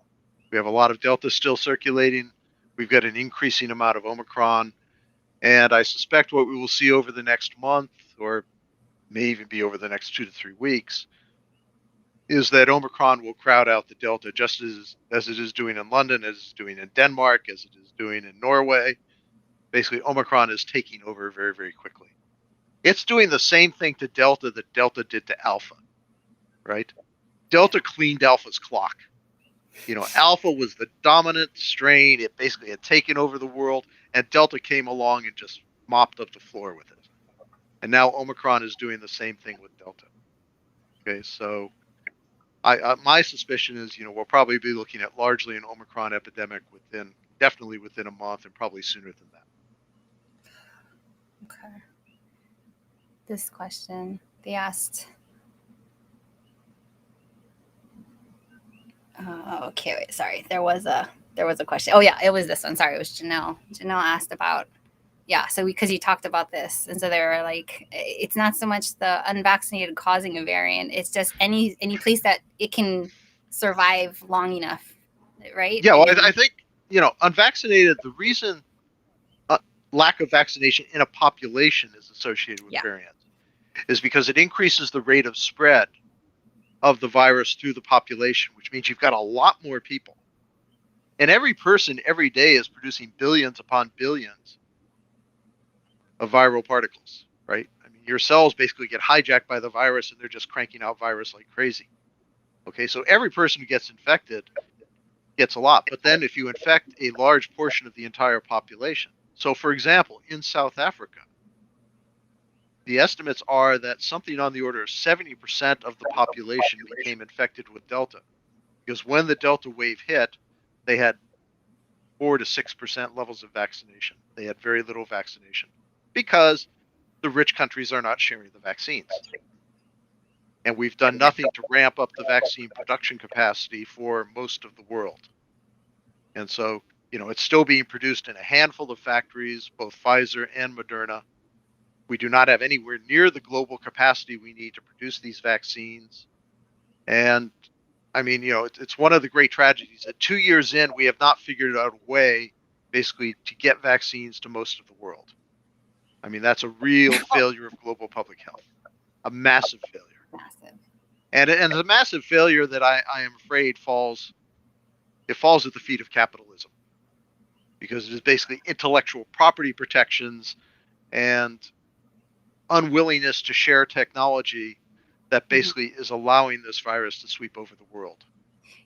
We have a lot of Delta still circulating. We've got an increasing amount of Omicron. And I suspect what we will see over the next month, or may even be over the next 2 to 3 weeks, is that Omicron will crowd out the Delta just as it is doing in London, as it's doing in Denmark, as it is doing in Norway. Basically, Omicron is taking over very, very quickly. It's doing the same thing to Delta that Delta did to Alpha, right? Delta cleaned Alpha's clock. Alpha was the dominant strain. It basically had taken over the world, and Delta came along and just mopped up the floor with it. And now Omicron is doing the same thing with Delta. Okay, so my suspicion is, we'll probably be looking at largely an Omicron epidemic definitely within a month, and probably sooner than that. Okay. This question they asked. Okay, wait, sorry. There was a question. Oh yeah, it was this one. Sorry, it was Janelle. Janelle asked about, yeah. So because you talked about this, and so they were like, it's not so much the unvaccinated causing a variant; it's just any place that it can survive long enough, right? Yeah, well, I think unvaccinated. The reason lack of vaccination in a population is associated with variants is because it increases the rate of spread of the virus through the population, which means you've got a lot more people. And every person every day is producing billions upon billions of viral particles, right? I mean, your cells basically get hijacked by the virus and they're just cranking out virus like crazy. Okay, so every person who gets infected gets a lot. But then if you infect a large portion of the entire population, so for example, in South Africa, the estimates are that something on the order of 70% of the population became infected with Delta. Because when the Delta wave hit, they had 4 to 6% levels of vaccination. They had very little vaccination because the rich countries are not sharing the vaccines. And we've done nothing to ramp up the vaccine production capacity for most of the world. And so, it's still being produced in a handful of factories, both Pfizer and Moderna. We do not have anywhere near the global capacity we need to produce these vaccines. And I mean, it's one of the great tragedies that 2 years in, we have not figured out a way basically to get vaccines to most of the world. I mean, that's a real failure of global public health, a massive failure. Massive. And it's a massive failure that I am afraid falls at the feet of capitalism, because it is basically intellectual property protections and unwillingness to share technology that basically is allowing this virus to sweep over the world.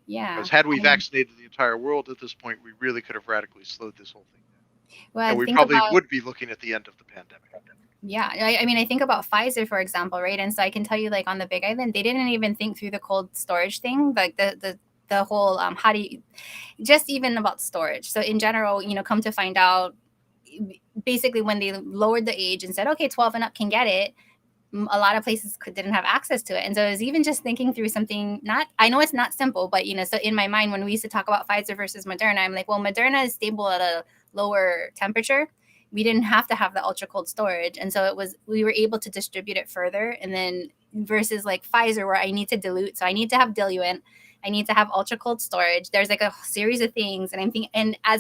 Yeah. Because had we vaccinated the entire world at this point, we really could have radically slowed this whole thing down. Well, And we probably would be looking at the end of the pandemic. Yeah. I mean, I think about Pfizer, for example, right? And so I can tell you, like, on the Big Island, they didn't even think through the cold storage thing, like the whole how do you just even about storage. So in general, come to find out, basically when they lowered the age and said, okay, 12 and up can get it, a lot of places didn't have access to it. And so I was even just thinking through something, I know it's not simple, but so in my mind, when we used to talk about Pfizer versus Moderna, I'm like, well, Moderna is stable at a lower temperature. We didn't have to have the ultra cold storage. And so we were able to distribute it further. And then versus like Pfizer, where I need to dilute. So I need to have diluent. I need to have ultra cold storage. There's like a series of things. And I'm thinking, and I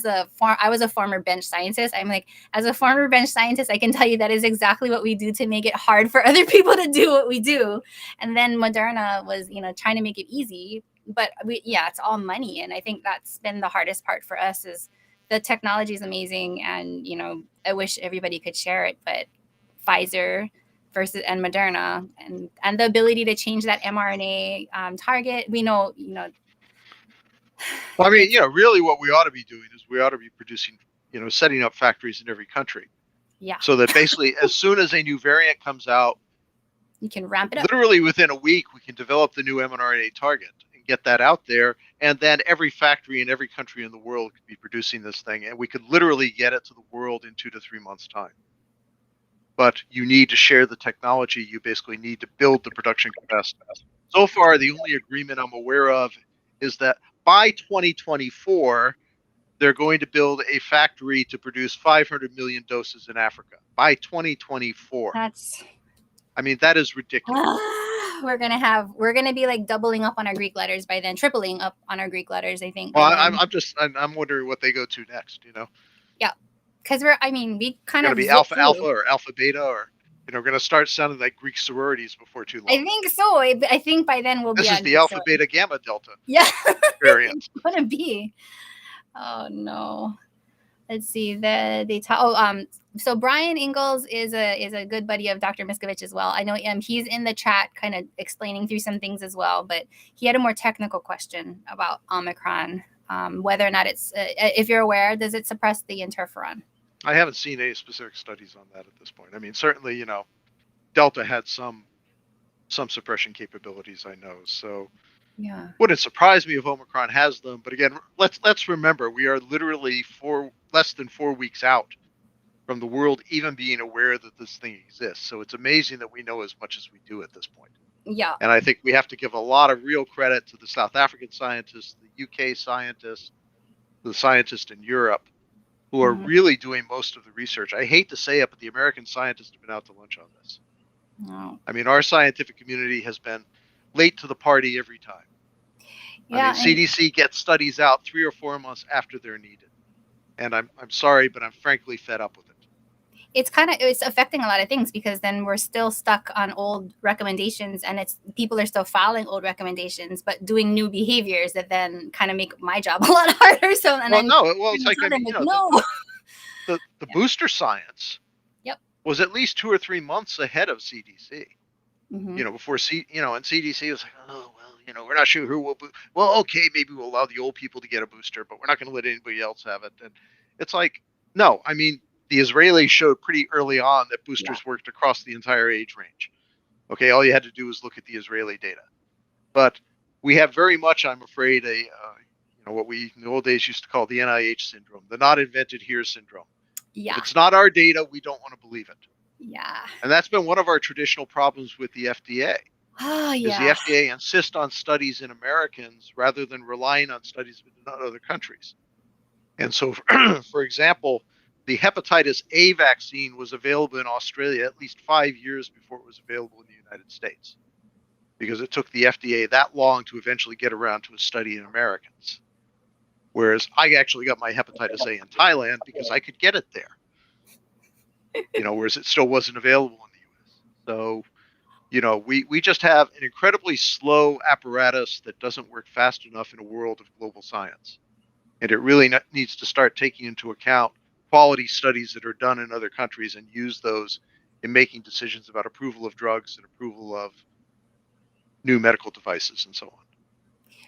was a former bench scientist. I'm like, as a former bench scientist, I can tell you that is exactly what we do to make it hard for other people to do what we do. And then Moderna was, trying to make it easy. But it's all money. And I think that's been the hardest part for us is the technology is amazing. And, I wish everybody could share it. But Pfizer and Moderna and the ability to change that mRNA target. We know, Well, I mean, really what we ought to be doing is we ought to be producing, setting up factories in every country. Yeah. So that basically, as soon as a new variant comes out, you can ramp it up. Literally within a week, we can develop the new mRNA target and get that out there. And then every factory in every country in the world could be producing this thing. And we could literally get it to the world in 2 to 3 months' time. But you need to share the technology. You basically need to build the production capacity. So far, the only agreement I'm aware of is that by 2024, they're going to build a factory to produce 500 million doses in Africa. By 2024. I mean, that is ridiculous. We're gonna be like doubling up on our Greek letters by then, tripling up on our Greek letters, I think. Well, I'm wondering what they go to next, Yeah. Because we kind of going to be alpha or alpha beta, or we're going to start sounding like Greek sororities before too long. I think so. I think by then this is the alpha beta gamma delta. Yeah, variant. It's gonna be. Oh no. Let's see so Brian Ingalls is a good buddy of Dr. Miskovich as well. I know he's in the chat kind of explaining through some things as well, but he had a more technical question about Omicron, whether or not it's if you're aware, does it suppress the interferon? I haven't seen any specific studies on that at this point. I mean, certainly, Delta had some suppression capabilities, I know. So yeah, wouldn't surprise me if Omicron has them. But again, let's remember, we are literally less than 4 weeks out from the world even being aware that this thing exists. So it's amazing that we know as much as we do at this point. Yeah. And I think we have to give a lot of real credit to the South African scientists, the UK scientists, the scientists in Europe, who are really doing most of the research. I hate to say it, but the American scientists have been out to lunch on this. No. I mean, our scientific community has been late to the party every time. Yeah, I mean, CDC gets studies out 3 or 4 months after they're needed. And I'm sorry, but I'm frankly fed up with it. It's affecting a lot of things, because then we're still stuck on old recommendations, and people are still following old recommendations, but doing new behaviors that then kind of make my job a lot harder. So, it's like, I mean, no. the booster science was at least 2 or 3 months ahead of CDC. Before and CDC was like, oh, well, we're not sure who will boost. Well, okay, maybe we'll allow the old people to get a booster, but we're not going to let anybody else have it. And it's like, no, I mean, the Israelis showed pretty early on that boosters worked across the entire age range. Okay, all you had to do was look at the Israeli data. But we have very much, I'm afraid, what we in the old days used to call the NIH syndrome, the not invented here syndrome. Yeah. If it's not our data, we don't want to believe it. Yeah. And that's been one of our traditional problems with the FDA. Oh, yeah. Because the FDA insists on studies in Americans rather than relying on studies in other countries. And so, for example, the hepatitis A vaccine was available in Australia at least 5 years before it was available in the United States, because it took the FDA that long to eventually get around to a study in Americans. Whereas I actually got my hepatitis A in Thailand because I could get it there, whereas it still wasn't available in the US. So, we just have an incredibly slow apparatus that doesn't work fast enough in a world of global science. And it really needs to start taking into account quality studies that are done in other countries and use those in making decisions about approval of drugs and approval of new medical devices and so on.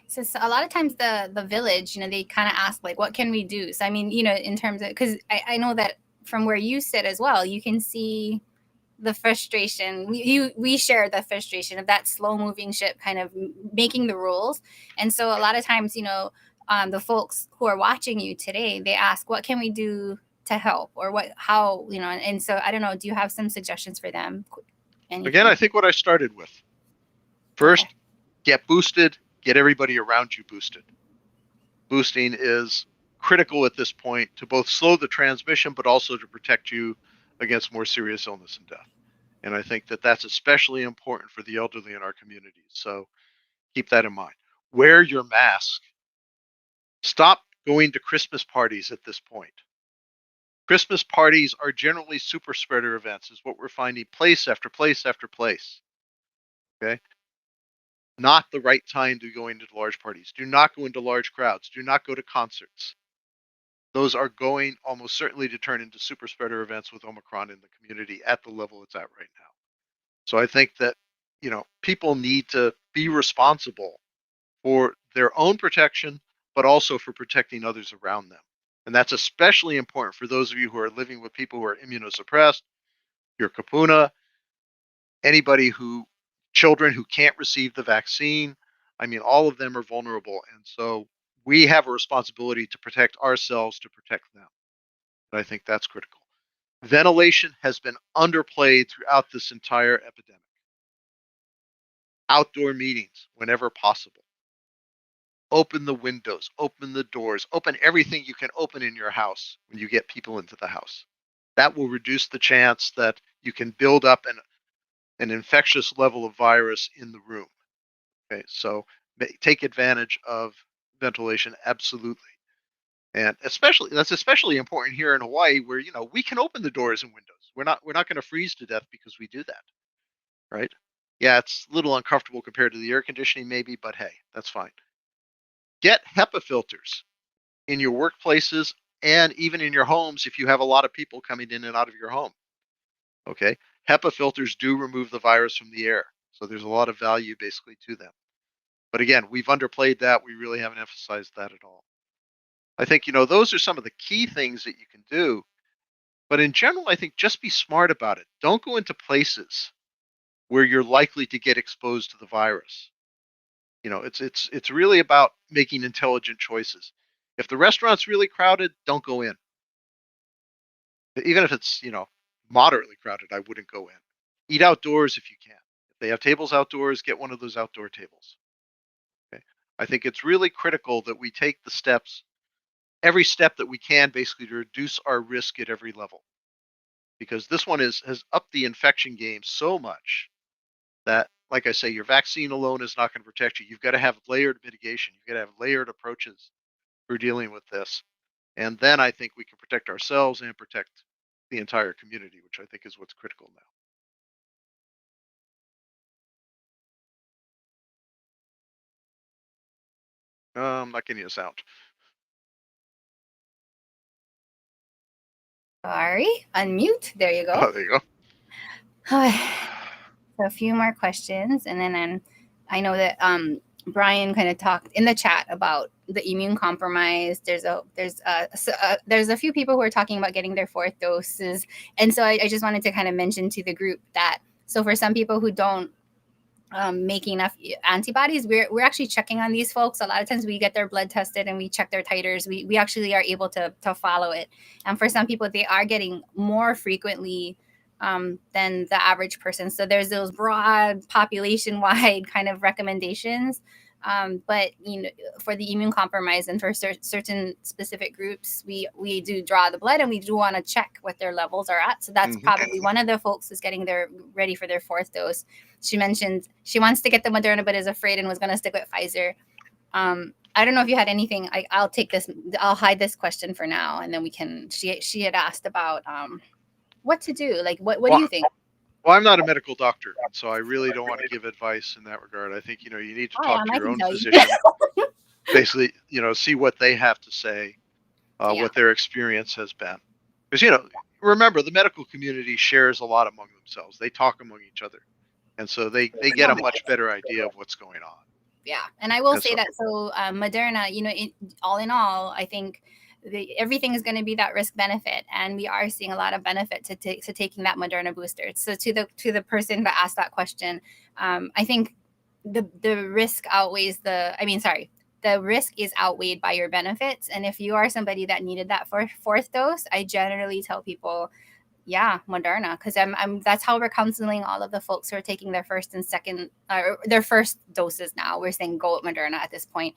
So a lot of times the village, they kind of ask like, what can we do? So I mean, in terms of, because I know that from where you sit as well, you can see the frustration. We share the frustration of that slow moving ship kind of making the rules. And so a lot of times, the folks who are watching you today, they ask, what can we do to help, or how, and so I don't know, do you have some suggestions for them? Anything? Again, I think what I started with first, okay. Get boosted, get everybody around you boosted. Boosting is critical at this point to both slow the transmission, but also to protect you against more serious illness and death. And I think that that's especially important for the elderly in our communities. So keep that in mind. Wear your mask. Stop going to Christmas parties at this point. Christmas parties are generally super spreader events, is what we're finding place after place after place. Okay? Not the right time to go into large parties. Do not go into large crowds. Do not go to concerts. Those are going almost certainly to turn into super spreader events with Omicron in the community at the level it's at right now. So I think that, people need to be responsible for their own protection, but also for protecting others around them. And that's especially important for those of you who are living with people who are immunosuppressed, your kapuna, children who can't receive the vaccine. I mean, all of them are vulnerable. And so we have a responsibility to protect ourselves, to protect them. And I think that's critical. Ventilation has been underplayed throughout this entire epidemic. Outdoor meetings whenever possible. Open the windows, open the doors, open everything you can open in your house when you get people into the house. That will reduce the chance that you can build up an infectious level of virus in the room. Okay, so take advantage of ventilation, absolutely. And that's especially important here in Hawaii, where we can open the doors and windows. We're not going to freeze to death because we do that, right? Yeah, it's a little uncomfortable compared to the air conditioning, maybe, but hey, that's fine. Get HEPA filters in your workplaces and even in your homes if you have a lot of people coming in and out of your home. Okay, HEPA filters do remove the virus from the air, so there's a lot of value basically to them. But again, we've underplayed that. We really haven't emphasized that at all. I think, those are some of the key things that you can do. But in general, I think just be smart about it. Don't go into places where you're likely to get exposed to the virus. It's really about making intelligent choices. If the restaurant's really crowded, don't go in. Even if it's, moderately crowded, I wouldn't go in. Eat outdoors if you can. If they have tables outdoors, get one of those outdoor tables. Okay? I think it's really critical that we take the steps, every step that we can, basically to reduce our risk at every level. Because this one has upped the infection game so much that, like I say, your vaccine alone is not going to protect you. You've got to have layered mitigation. You've got to have layered approaches for dealing with this. And then I think we can protect ourselves and protect the entire community, which I think is what's critical now. I'm not getting a sound. Sorry, unmute. There you go. Oh, there you go. So a few more questions, and then I know that Brian kind of talked in the chat about the immune compromised. There's a few people who are talking about getting their 4th doses, and so I just wanted to kind of mention to the group that, so for some people who don't make enough antibodies, we're actually checking on these folks. A lot of times we get their blood tested and we check their titers. We actually are able to follow it, and for some people they are getting more frequently than the average person. So there's those broad population-wide kind of recommendations, But for the immune compromised and for certain specific groups, we do draw the blood and we do want to check what their levels are at. So that's probably one of the folks who's getting their ready for their 4th dose. She mentioned she wants to get the Moderna but is afraid and was going to stick with Pfizer. I don't know if you had anything. I'll take this. I'll hide this question for now, and then we can. She had asked about what to do. Like, what do you think? Well, I'm not a medical doctor, so I really don't want to give advice in that regard. I think, you need to talk to your own physician, basically, see what they have to say, what their experience has been. Because, remember, the medical community shares a lot among themselves. They talk among each other. And so they get a much better idea of what's going on. Yeah. And I will say that, so Moderna, all in all, I think everything is going to be that risk benefit, and we are seeing a lot of benefit to taking that Moderna booster. So to the person that asked that question, I think the risk outweighs the risk is outweighed by your benefits. And if you are somebody that needed that for 4th dose, I generally tell people, Moderna, because that's how we're counseling all of the folks who are taking their 1st and 2nd, their 1st doses now. We're saying go with Moderna at this point.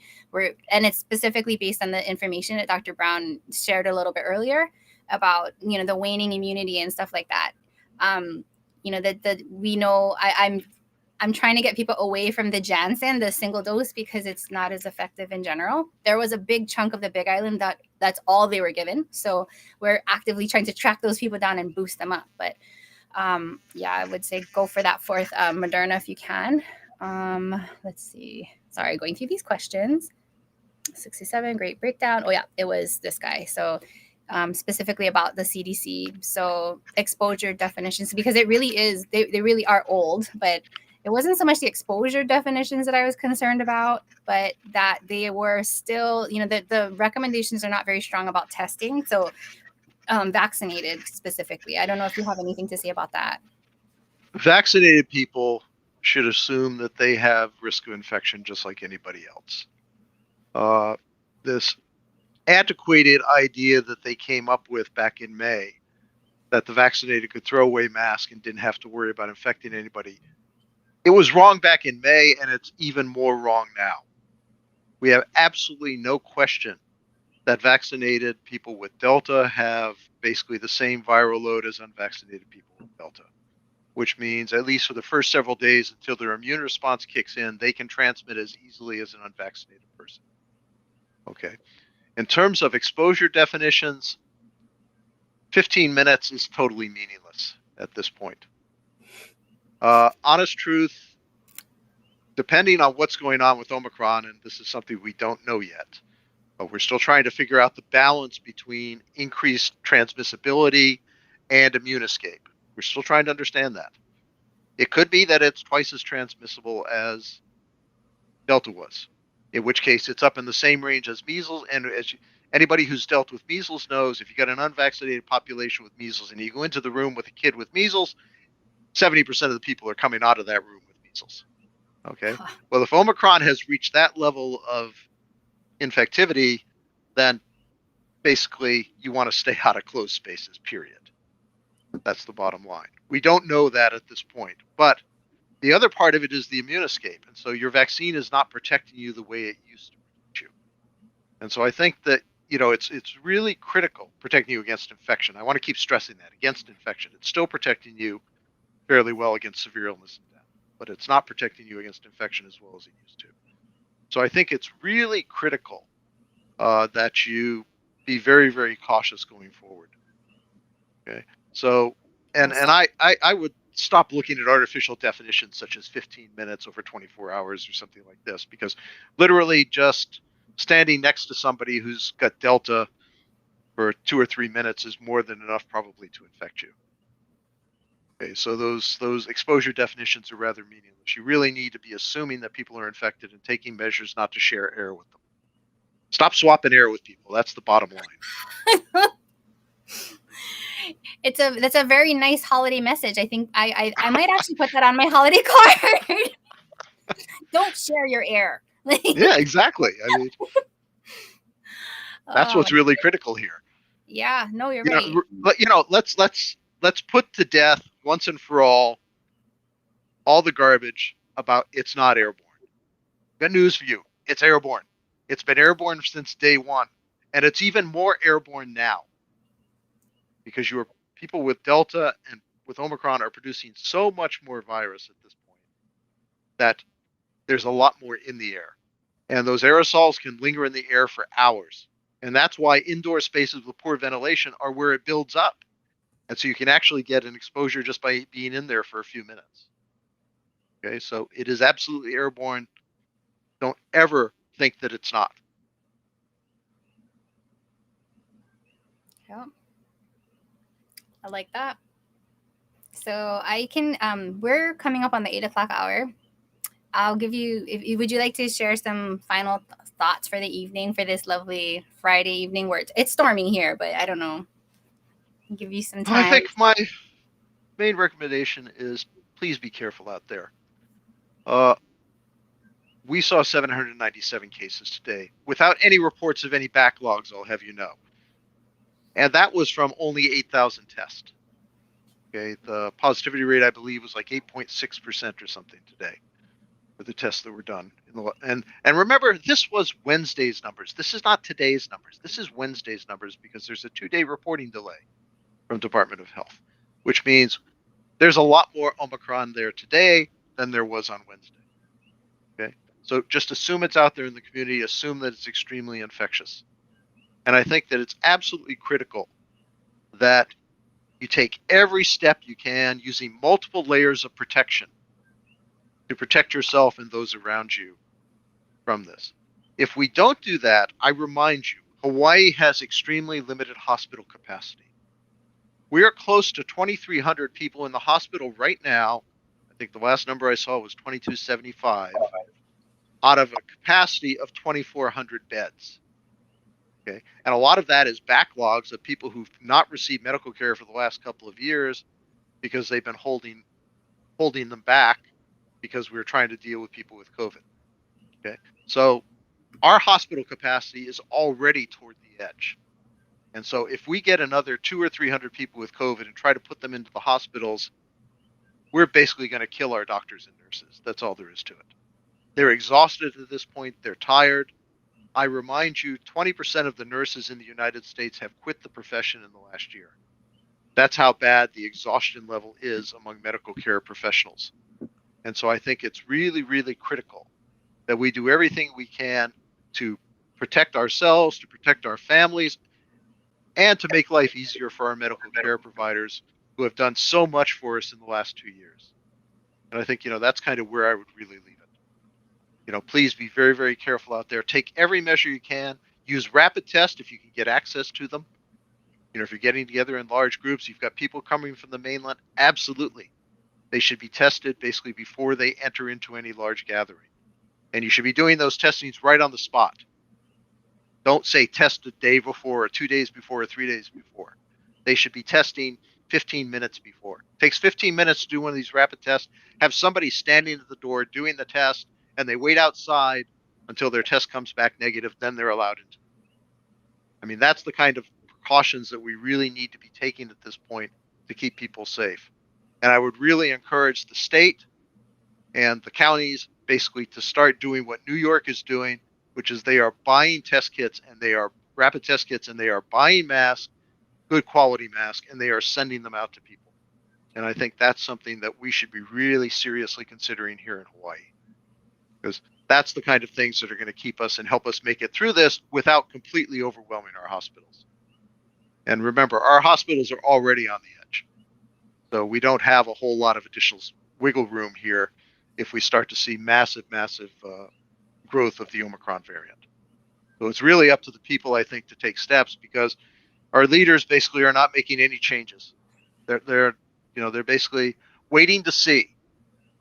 And it's specifically based on the information that Dr. Brown shared a little bit earlier about the waning immunity and stuff like that. That we know. I'm trying to get people away from the Janssen, the single dose, because it's not as effective in general. There was a big chunk of the Big Island that's all they were given. So we're actively trying to track those people down and boost them up. But I would say go for that 4th Moderna if you can. Let's see. Sorry, going through these questions. 67, great breakdown. Oh yeah, it was this guy. So specifically about the CDC. So exposure definitions, because it really is, they really are old, but it wasn't so much the exposure definitions that I was concerned about, but that they were still, the recommendations are not very strong about testing. So vaccinated specifically. I don't know if you have anything to say about that. Vaccinated people should assume that they have risk of infection just like anybody else. This antiquated idea that they came up with back in May, that the vaccinated could throw away masks and didn't have to worry about infecting anybody, it was wrong back in May, and it's even more wrong now. We have absolutely no question that vaccinated people with Delta have basically the same viral load as unvaccinated people with Delta, which means at least for the first several days until their immune response kicks in, they can transmit as easily as an unvaccinated person. Okay. In terms of exposure definitions, 15 minutes is totally meaningless at this point. Honest truth, depending on what's going on with Omicron, and this is something we don't know yet, but we're still trying to figure out the balance between increased transmissibility and immune escape. We're still trying to understand that. It could be that it's twice as transmissible as Delta was, in which case it's up in the same range as measles. And anybody who's dealt with measles knows, if you got an unvaccinated population with measles and you go into the room with a kid with measles, 70% of the people are coming out of that room with measles. Okay. Well, if Omicron has reached that level of infectivity, then basically you want to stay out of closed spaces, period. That's the bottom line. We don't know that at this point, but the other part of it is the immune escape. And so your vaccine is not protecting you the way it used to protect you. And so I think that, it's really critical protecting you against infection. I want to keep stressing that, against infection. It's still protecting you fairly well against severe illness and death, but it's not protecting you against infection as well as it used to. So I think it's really critical that you be very, very cautious going forward. Okay. So, and I would stop looking at artificial definitions such as 15 minutes over 24 hours or something like this, because literally just standing next to somebody who's got Delta for 2 or 3 minutes is more than enough probably to infect you. Okay, so those exposure definitions are rather meaningless. You really need to be assuming that people are infected and taking measures not to share air with them. Stop swapping air with people. That's the bottom line. That's a very nice holiday message. I think I might actually put that on my holiday card. Don't share your air. Yeah, exactly. I mean, that's what's really critical here. Yeah, no, you're right. Let's put to death once and for all the garbage about it's not airborne. Got news for you. It's airborne. It's been airborne since day one. And it's even more airborne now because your people with Delta and with Omicron are producing so much more virus at this point that there's a lot more in the air. And those aerosols can linger in the air for hours. And that's why indoor spaces with poor ventilation are where it builds up. And so you can actually get an exposure just by being in there for a few minutes. Okay, so it is absolutely airborne. Don't ever think that it's not. Yep. I like that. So I can, we're coming up on the 8 o'clock hour. I'll give you, would you like to share some final thoughts for the evening, for this lovely Friday evening where it's storming here, but I don't know. Give you some I time. think my main recommendation is please be careful out there. We saw 797 cases today without any reports of any backlogs, I'll have you know. And that was from only 8,000 tests. Okay, the positivity rate, I believe, was like 8.6% or something today for the tests that were done. And remember, this was Wednesday's numbers. This is not today's numbers. This is Wednesday's numbers because there's a 2-day reporting delay from Department of Health, which means there's a lot more Omicron there today than there was on Wednesday. Okay, so just assume it's out there in the community. Assume that it's extremely infectious. And I think that it's absolutely critical that you take every step you can using multiple layers of protection to protect yourself and those around you from this. If we don't do that, I remind you, Hawaii has extremely limited hospital capacity. We are close to 2,300 people in the hospital right now. I think the last number I saw was 2,275 out of a capacity of 2,400 beds. Okay, and a lot of that is backlogs of people who've not received medical care for the last couple of years because they've been holding them back because we were trying to deal with people with COVID. Okay, so our hospital capacity is already toward the edge. And so if we get another 200 or 300 people with COVID and try to put them into the hospitals, we're basically going to kill our doctors and nurses. That's all there is to it. They're exhausted at this point. They're tired. I remind you, 20% of the nurses in the United States have quit the profession in the last year. That's how bad the exhaustion level is among medical care professionals. And so I think it's really, really critical that we do everything we can to protect ourselves, to protect our families, and to make life easier for our medical care providers who have done so much for us in the last 2 years. And I think, that's kind of where I would really leave it. Please be very, very careful out there. Take every measure you can. Use rapid tests if you can get access to them. If you're getting together in large groups, you've got people coming from the mainland, absolutely. They should be tested basically before they enter into any large gathering. And you should be doing those testings right on the spot. Don't say test a day before or 2 days before or 3 days before. They should be testing 15 minutes before. It takes 15 minutes to do one of these rapid tests. Have somebody standing at the door doing the test, and they wait outside until their test comes back negative, then they're allowed into. I mean, that's the kind of precautions that we really need to be taking at this point to keep people safe. And I would really encourage the state and the counties basically to start doing what New York is doing, which is they are buying test kits and they are rapid test kits and they are buying masks, good quality masks, and they are sending them out to people. And I think that's something that we should be really seriously considering here in Hawaii, because that's the kind of things that are going to keep us and help us make it through this without completely overwhelming our hospitals. And remember, our hospitals are already on the edge. So we don't have a whole lot of additional wiggle room here if we start to see massive growth of the Omicron variant. So it's really up to the people, I think, to take steps, because our leaders basically are not making any changes. They're basically waiting to see.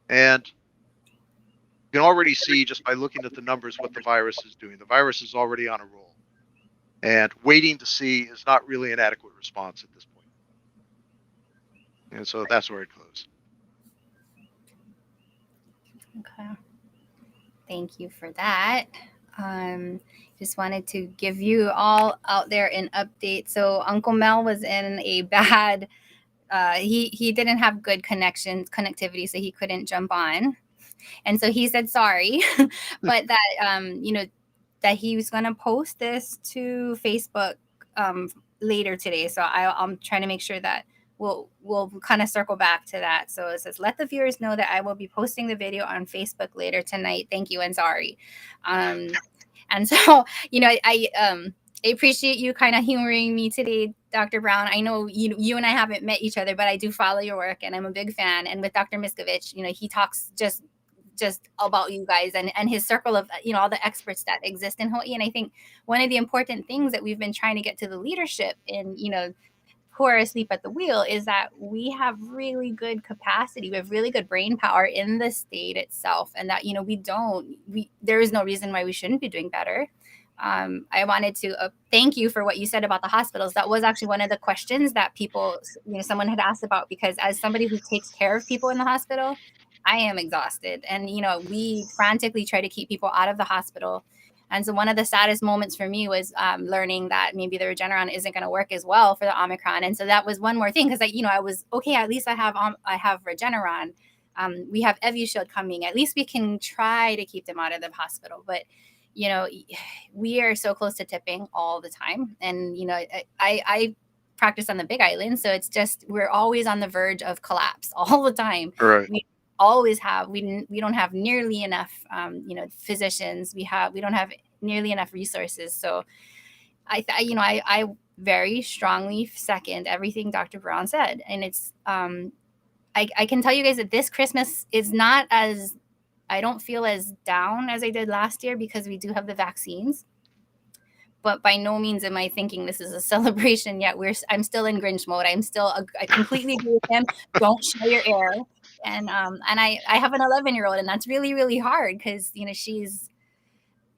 And you can already see just by looking at the numbers what the virus is doing. The virus is already on a roll. And waiting to see is not really an adequate response at this point. And so that's where I'd close. Okay. Thank you for that. Just wanted to give you all out there an update. So Uncle Mel was in a bad, he didn't have good connectivity, so he couldn't jump on. And so he said sorry, but that that he was going to post this to Facebook later today. So I'm trying to make sure that we'll kind of circle back to that. So it says, let the viewers know that I will be posting the video on Facebook later tonight. Thank you and sorry. And so, I appreciate you kind of humoring me today, Dr. Brown. I know you and I haven't met each other, but I do follow your work and I'm a big fan. And with Dr. Miskovich, he talks just about you guys and his circle of all the experts that exist in Hawaii. And I think one of the important things that we've been trying to get to the leadership in who are asleep at the wheel is that we have really good capacity. We have really good brain power in the state itself, and that there is no reason why we shouldn't be doing better. I wanted to thank you for what you said about the hospitals. That was actually one of the questions that people, someone had asked about, because as somebody who takes care of people in the hospital, I am exhausted. And, we frantically try to keep people out of the hospital. And so one of the saddest moments for me was learning that maybe the Regeneron isn't going to work as well for the Omicron. And so that was one more thing, because I was okay. At least I have Regeneron. We have EvuShield coming. At least we can try to keep them out of the hospital. But we are so close to tipping all the time. And I practice on the Big Island, so it's just we're always on the verge of collapse all the time. Right. We always have. We don't have nearly enough physicians. We don't have nearly enough resources. So I very strongly second everything Dr. Brown said. And it's I can tell you guys that this Christmas is not as, I don't feel as down as I did last year, because we do have the vaccines. But by no means am I thinking this is a celebration yet. I'm still in Grinch mode. I completely agree with him. Don't share your air. And I have an 11-year-old, and that's really, really hard, because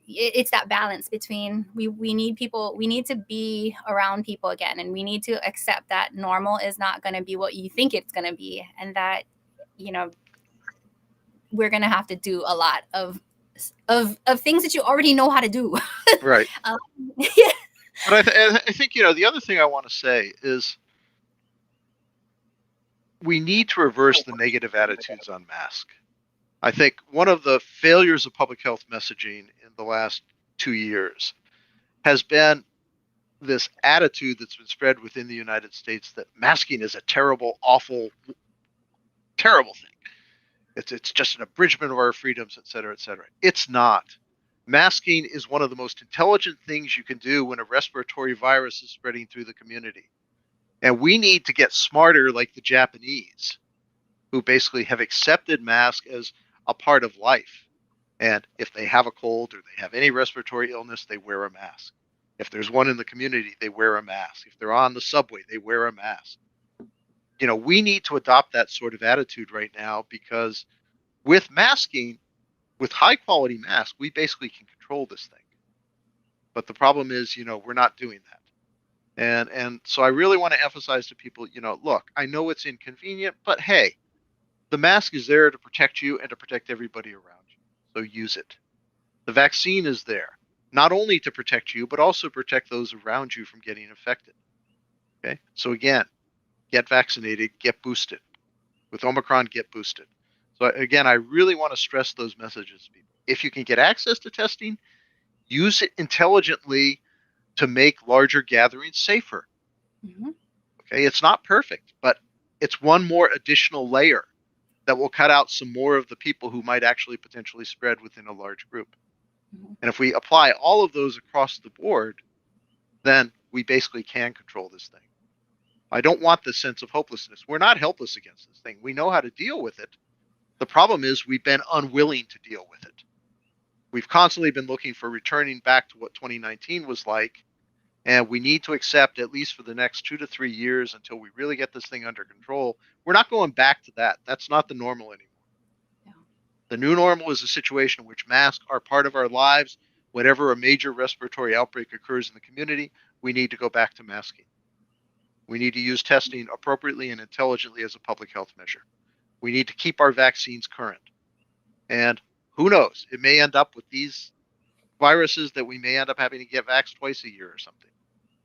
it's that balance between we need to be around people again, and we need to accept that normal is not going to be what you think it's going to be, and that we're going to have to do a lot of things that you already know how to do. Right. Yeah. But I think the other thing I want to say is we need to reverse the negative attitudes on mask. I think one of the failures of public health messaging in the last 2 years has been this attitude that's been spread within the United States that masking is a terrible, awful, terrible thing. It's just an abridgment of our freedoms, et cetera, et cetera. It's not. Masking is one of the most intelligent things you can do when a respiratory virus is spreading through the community. And we need to get smarter, like the Japanese, who basically have accepted mask as a part of life. And if they have a cold or they have any respiratory illness, they wear a mask. If there's one in the community, they wear a mask. If they're on the subway, they wear a mask. We need to adopt that sort of attitude right now, because with masking, with high quality masks, we basically can control this thing. But the problem is, we're not doing that. And so I really want to emphasize to people, look, I know it's inconvenient, but hey, the mask is there to protect you and to protect everybody around you. So use it. The vaccine is there not only to protect you, but also protect those around you from getting infected. Okay. So again, get vaccinated, get boosted. With Omicron, get boosted. So again, I really want to stress those messages to people. If you can get access to testing, use it intelligently to make larger gatherings safer. Mm-hmm. Okay. It's not perfect, but it's one more additional layer that will cut out some more of the people who might actually potentially spread within a large group. Mm-hmm. And if we apply all of those across the board, then we basically can control this thing. I don't want this sense of hopelessness. We're not helpless against this thing. We know how to deal with it. The problem is we've been unwilling to deal with it. We've constantly been looking for returning back to what 2019 was like. And we need to accept, at least for the next 2 to 3 years, until we really get this thing under control, we're not going back to that. That's not the normal anymore. Yeah. The new normal is a situation in which masks are part of our lives. Whenever a major respiratory outbreak occurs in the community, we need to go back to masking. We need to use testing appropriately and intelligently as a public health measure. We need to keep our vaccines current. And who knows, it may end up with these viruses that we may end up having to get vaxxed twice a year or something.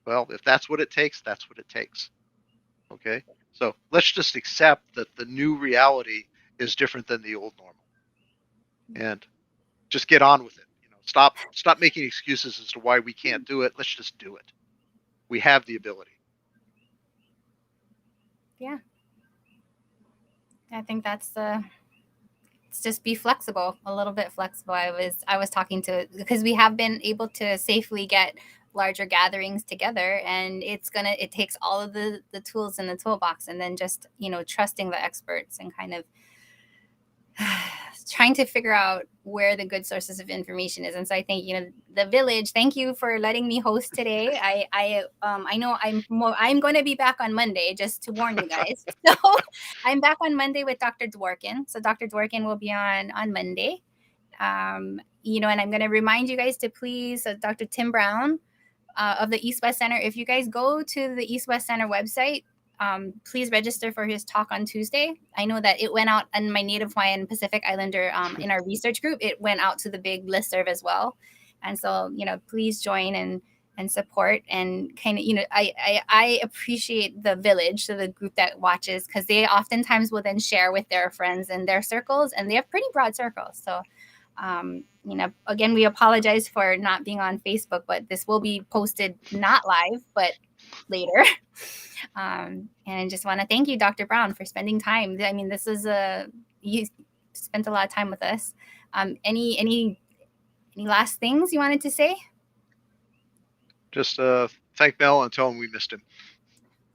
Well, if that's what it takes, that's what it takes. Okay? So let's just accept that the new reality is different than the old normal. and just get on with it. Stop making excuses as to why we can't do it. Let's just do it. We have the ability. Yeah. I think that's it's just be flexible, a little bit flexible. I was talking to, because we have been able to safely get larger gatherings together, and it takes all of the tools in the toolbox, and then just, trusting the experts and kind of trying to figure out where the good sources of information is. And so I think, the village, thank you for letting me host today. I know I'm going to be back on Monday, just to warn you guys. So I'm back on Monday with Dr. Dworkin. So Dr. Dworkin will be on Monday. And I'm going to remind you guys to please, Dr. Tim Brown of the East West Center, if you guys go to the East West Center website, please register for his talk on Tuesday. I know that it went out on my Native Hawaiian Pacific Islander in our research group. It went out to the big listserv as well. And so, please join and support, and kind of, I appreciate the village, so the group that watches, because they oftentimes will then share with their friends and their circles, and they have pretty broad circles. So, again, we apologize for not being on Facebook, but this will be posted not live, but later. And just want to thank you, Dr. Brown, for spending time. I mean, you spent a lot of time with us. Any last things you wanted to say? Just thank Mel and tell him we missed him.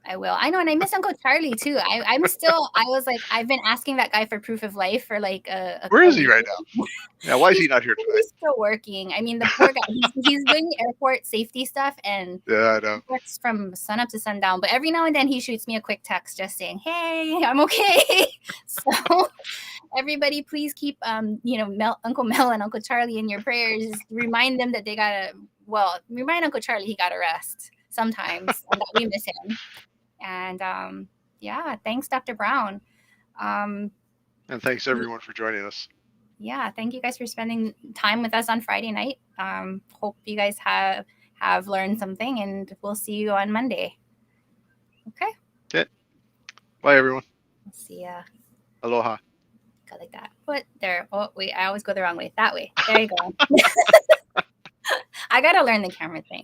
I will. I know, and I miss Uncle Charlie too. I was like, I've been asking that guy for proof of life for like Where is he right now? Yeah, why is he not here today? He's still working. I mean, the poor guy. He's doing airport safety stuff, and yeah, I know. He works from sun up to sundown. But every now and then he shoots me a quick text just saying, "Hey, I'm okay." So everybody, please keep Uncle Mel and Uncle Charlie in your prayers. Just remind them that remind Uncle Charlie he got to rest sometimes, and that we miss him. And thanks, Dr. Brown. And thanks everyone for joining us. Yeah, thank you guys for spending time with us on Friday night. Hope you guys have learned something, and we'll see you on Monday. Okay. Bye, everyone. See ya. Aloha. Go like that. But there. Oh wait, I always go the wrong way. That way. There you go. I gotta learn the camera thing.